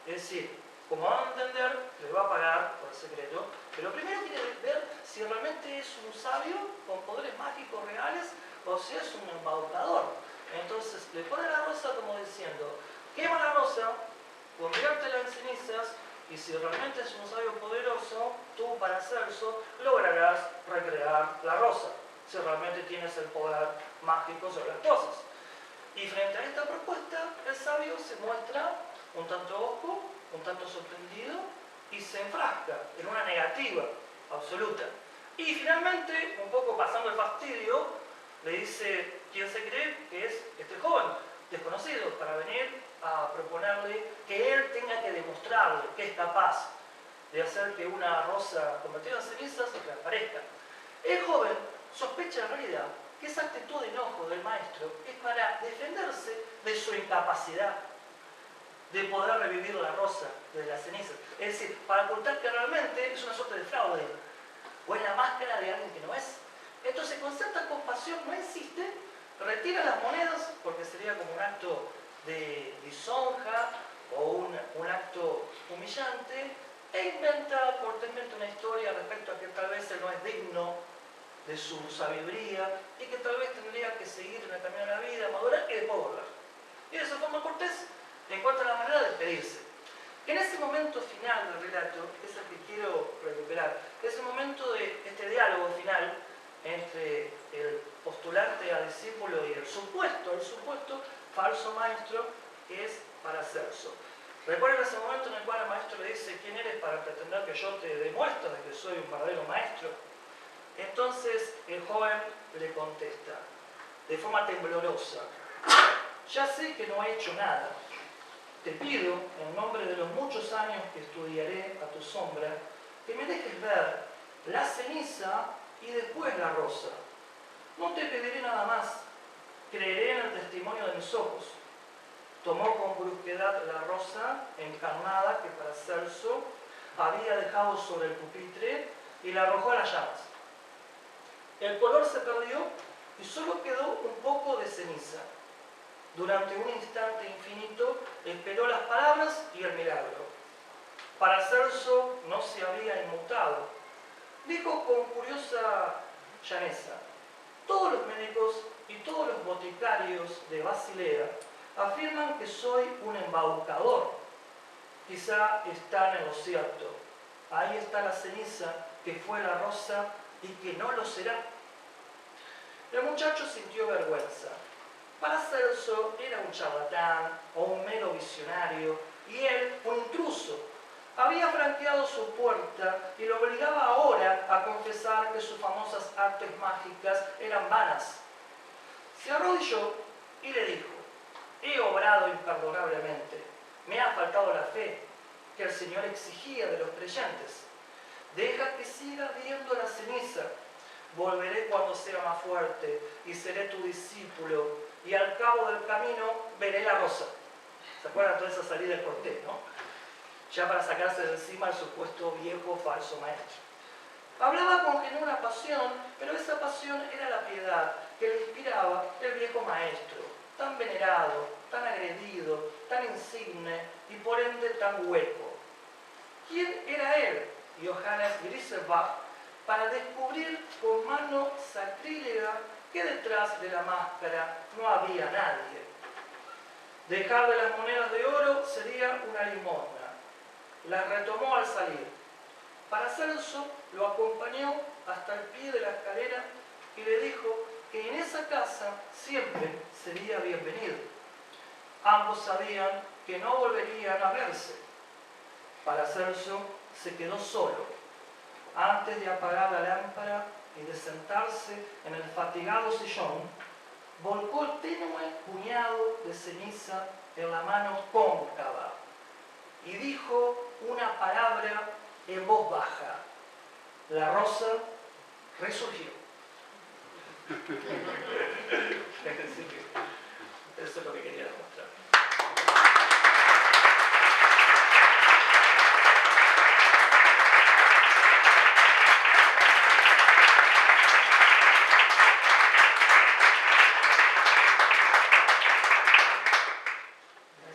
Es decir, como van a entender, le va a pagar por el secreto, pero primero quiere ver si realmente es un sabio con poderes mágicos reales o si es un embaucador. Entonces le pone la rosa como diciendo, quema la rosa, conviértela en cenizas y si realmente es un sabio poderoso, tú, Paracelso, lograrás recrear la rosa, si realmente tienes el poder mágico sobre las cosas. Y frente a esta propuesta, el sabio se muestra un tanto hosco, un tanto sorprendido y se enfrasca en una negativa absoluta. Y finalmente, un poco pasando el fastidio, le dice quién se cree que es este joven desconocido para venir a proponerle que él tenga que demostrarle que es capaz de hacer que una rosa convertida en cenizas reaparezca. El joven sospecha en realidad que esa actitud de enojo del maestro es para defenderse de su incapacidad de poder revivir la rosa de las cenizas. Es decir, para ocultar que realmente es una suerte de fraude o es la máscara de alguien que no es. Entonces, con cierta compasión, no insiste, retira las monedas porque sería como un acto de lisonja o un acto humillante e inventa cortésmente una historia respecto a que tal vez él no es digno de su sabiduría y que tal vez tendría que seguir en el camino de la vida, madurar y después volver. Y de esa forma Cortés encuentra la manera de despedirse. En ese momento final del relato, que es el que quiero recuperar, es el momento de este diálogo final entre el postulante al discípulo y el supuesto falso maestro, que es Paracelso. Recuerden ese momento en el cual el maestro le dice: ¿quién eres para pretender que yo te demuestre de que soy un verdadero maestro? Entonces el joven le contesta de forma temblorosa: ya sé que no he hecho nada. Te pido, en nombre de los muchos años que estudiaré a tu sombra, que me dejes ver la ceniza y después la rosa. No te pediré nada más, creeré en el testimonio de mis ojos. Tomó con brusquedad la rosa encarnada que Paracelso había dejado sobre el pupitre y la arrojó a las llamas. El color se perdió y solo quedó un poco de ceniza. Durante un instante infinito esperó las palabras y el milagro. Paracelso no se había inmutado. Dijo con curiosa llaneza: todos los médicos y todos los boticarios de Basilea afirman que soy un embaucador. Quizá están en lo cierto. Ahí está la ceniza que fue la rosa y que no lo será. El muchacho sintió vergüenza. Paracelso era un charlatán o un mero visionario y él un intruso. Había franqueado su puerta y lo obligaba ahora a confesar que sus famosas artes mágicas eran vanas. Se arrodilló y le dijo: he obrado imperdonablemente. Me ha faltado la fe que el Señor exigía de los creyentes. Deja que siga viendo la ceniza. Volveré cuando sea más fuerte y seré tu discípulo, y al cabo del camino veré la rosa. ¿Se acuerdan toda esa salida de Cortés, no? Ya para sacarse de encima el supuesto viejo falso maestro. Hablaba con genuina pasión, pero esa pasión era la piedad que le inspiraba el viejo maestro, tan venerado, tan agredido, tan insigne y por ende tan hueco. ¿Quién era él, Johannes Grisebach, para descubrir con mano sacrílega que detrás de la máscara no había nadie? Dejarle las monedas de oro sería una limosna. Las retomó al salir. Paracelso lo acompañó hasta el pie de la escalera y le dijo que en esa casa siempre sería bienvenido. Ambos sabían que no volverían a verse. Paracelso se quedó solo. Antes de apagar la lámpara y de sentarse en el fatigado sillón, volcó el tenue puñado de ceniza en la mano cóncava y dijo una palabra en voz baja. La rosa resurgió. Eso es lo que quería demostrar.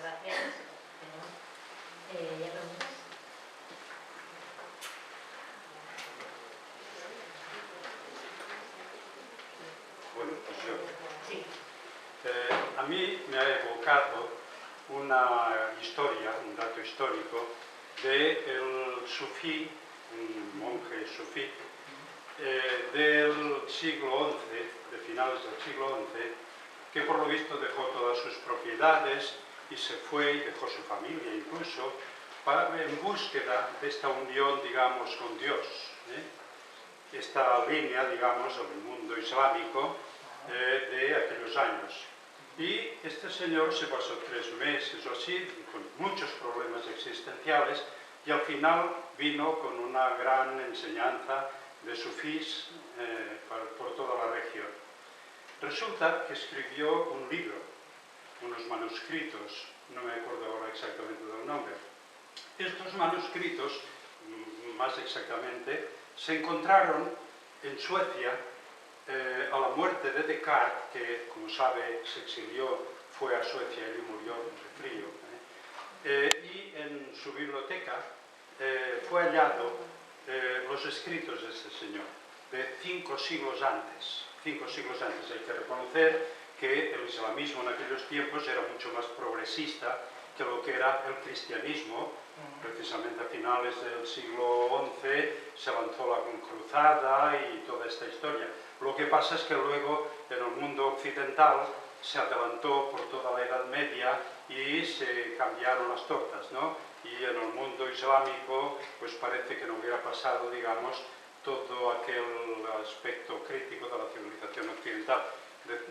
Gracias. ¿Ya preguntas? Bueno, pues yo. Sí. A mí me ha evocado una historia, un dato histórico, del sufí, un monje sufí, del siglo XI, de finales del siglo XI, que por lo visto dejó todas sus propiedades y se fue y dejó su familia incluso en búsqueda de esta unión, digamos, con Dios, esta línea, digamos, del mundo islámico de aquellos años. Y este señor se pasó 3 meses o así, con muchos problemas existenciales, y al final vino con una gran enseñanza de sufís por toda la región. Resulta que escribió un libro, unos manuscritos, no me acuerdo ahora exactamente del nombre. Estos manuscritos, más exactamente, se encontraron en Suecia a la muerte de Descartes, que, como sabe, se exilió, fue a Suecia y murió de frío. Y en su biblioteca fue hallado los escritos de este señor, de 5 siglos antes. 5 siglos antes. Hay que reconocer que el islamismo en aquellos tiempos era mucho más progresista que lo que era el cristianismo. Precisamente a finales del siglo XI se lanzó la cruzada y toda esta historia. Lo que pasa es que luego en el mundo occidental se adelantó por toda la Edad Media y se cambiaron las tortas, ¿no? Y en el mundo islámico pues parece que no hubiera pasado, digamos, todo aquel aspecto crítico de la civilización occidental,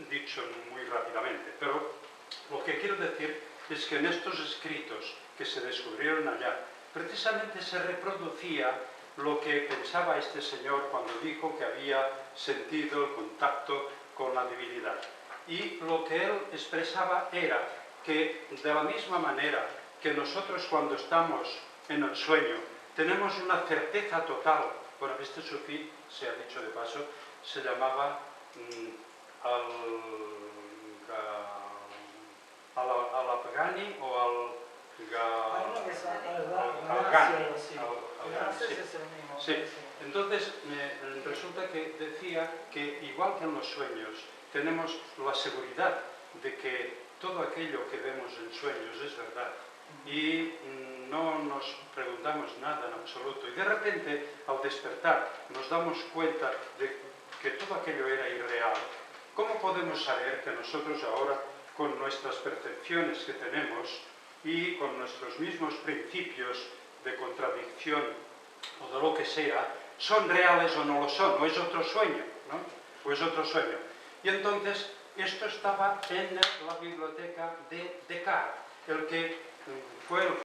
dicho muy rápidamente. Pero lo que quiero decir es que en estos escritos que se descubrieron allá, precisamente se reproducía lo que pensaba este señor cuando dijo que había sentido el contacto con la divinidad. Y lo que él expresaba era que de la misma manera que nosotros cuando estamos en el sueño tenemos una certeza total. Bueno, este sufí, se ha dicho de paso, se llamaba al-Afghani o al-Ghani. Sí, entonces resulta que decía que igual que en los sueños tenemos la seguridad de que todo aquello que vemos en sueños es verdad y no nos preguntamos nada en absoluto y de repente al despertar nos damos cuenta de que todo aquello era irreal. ¿Cómo podemos saber que nosotros ahora con nuestras percepciones que tenemos y con nuestros mismos principios de contradicción o de lo que sea, son reales o no lo son, o es otro sueño, ¿no? O es otro sueño. Y entonces, esto estaba en la biblioteca de Descartes, el que fue el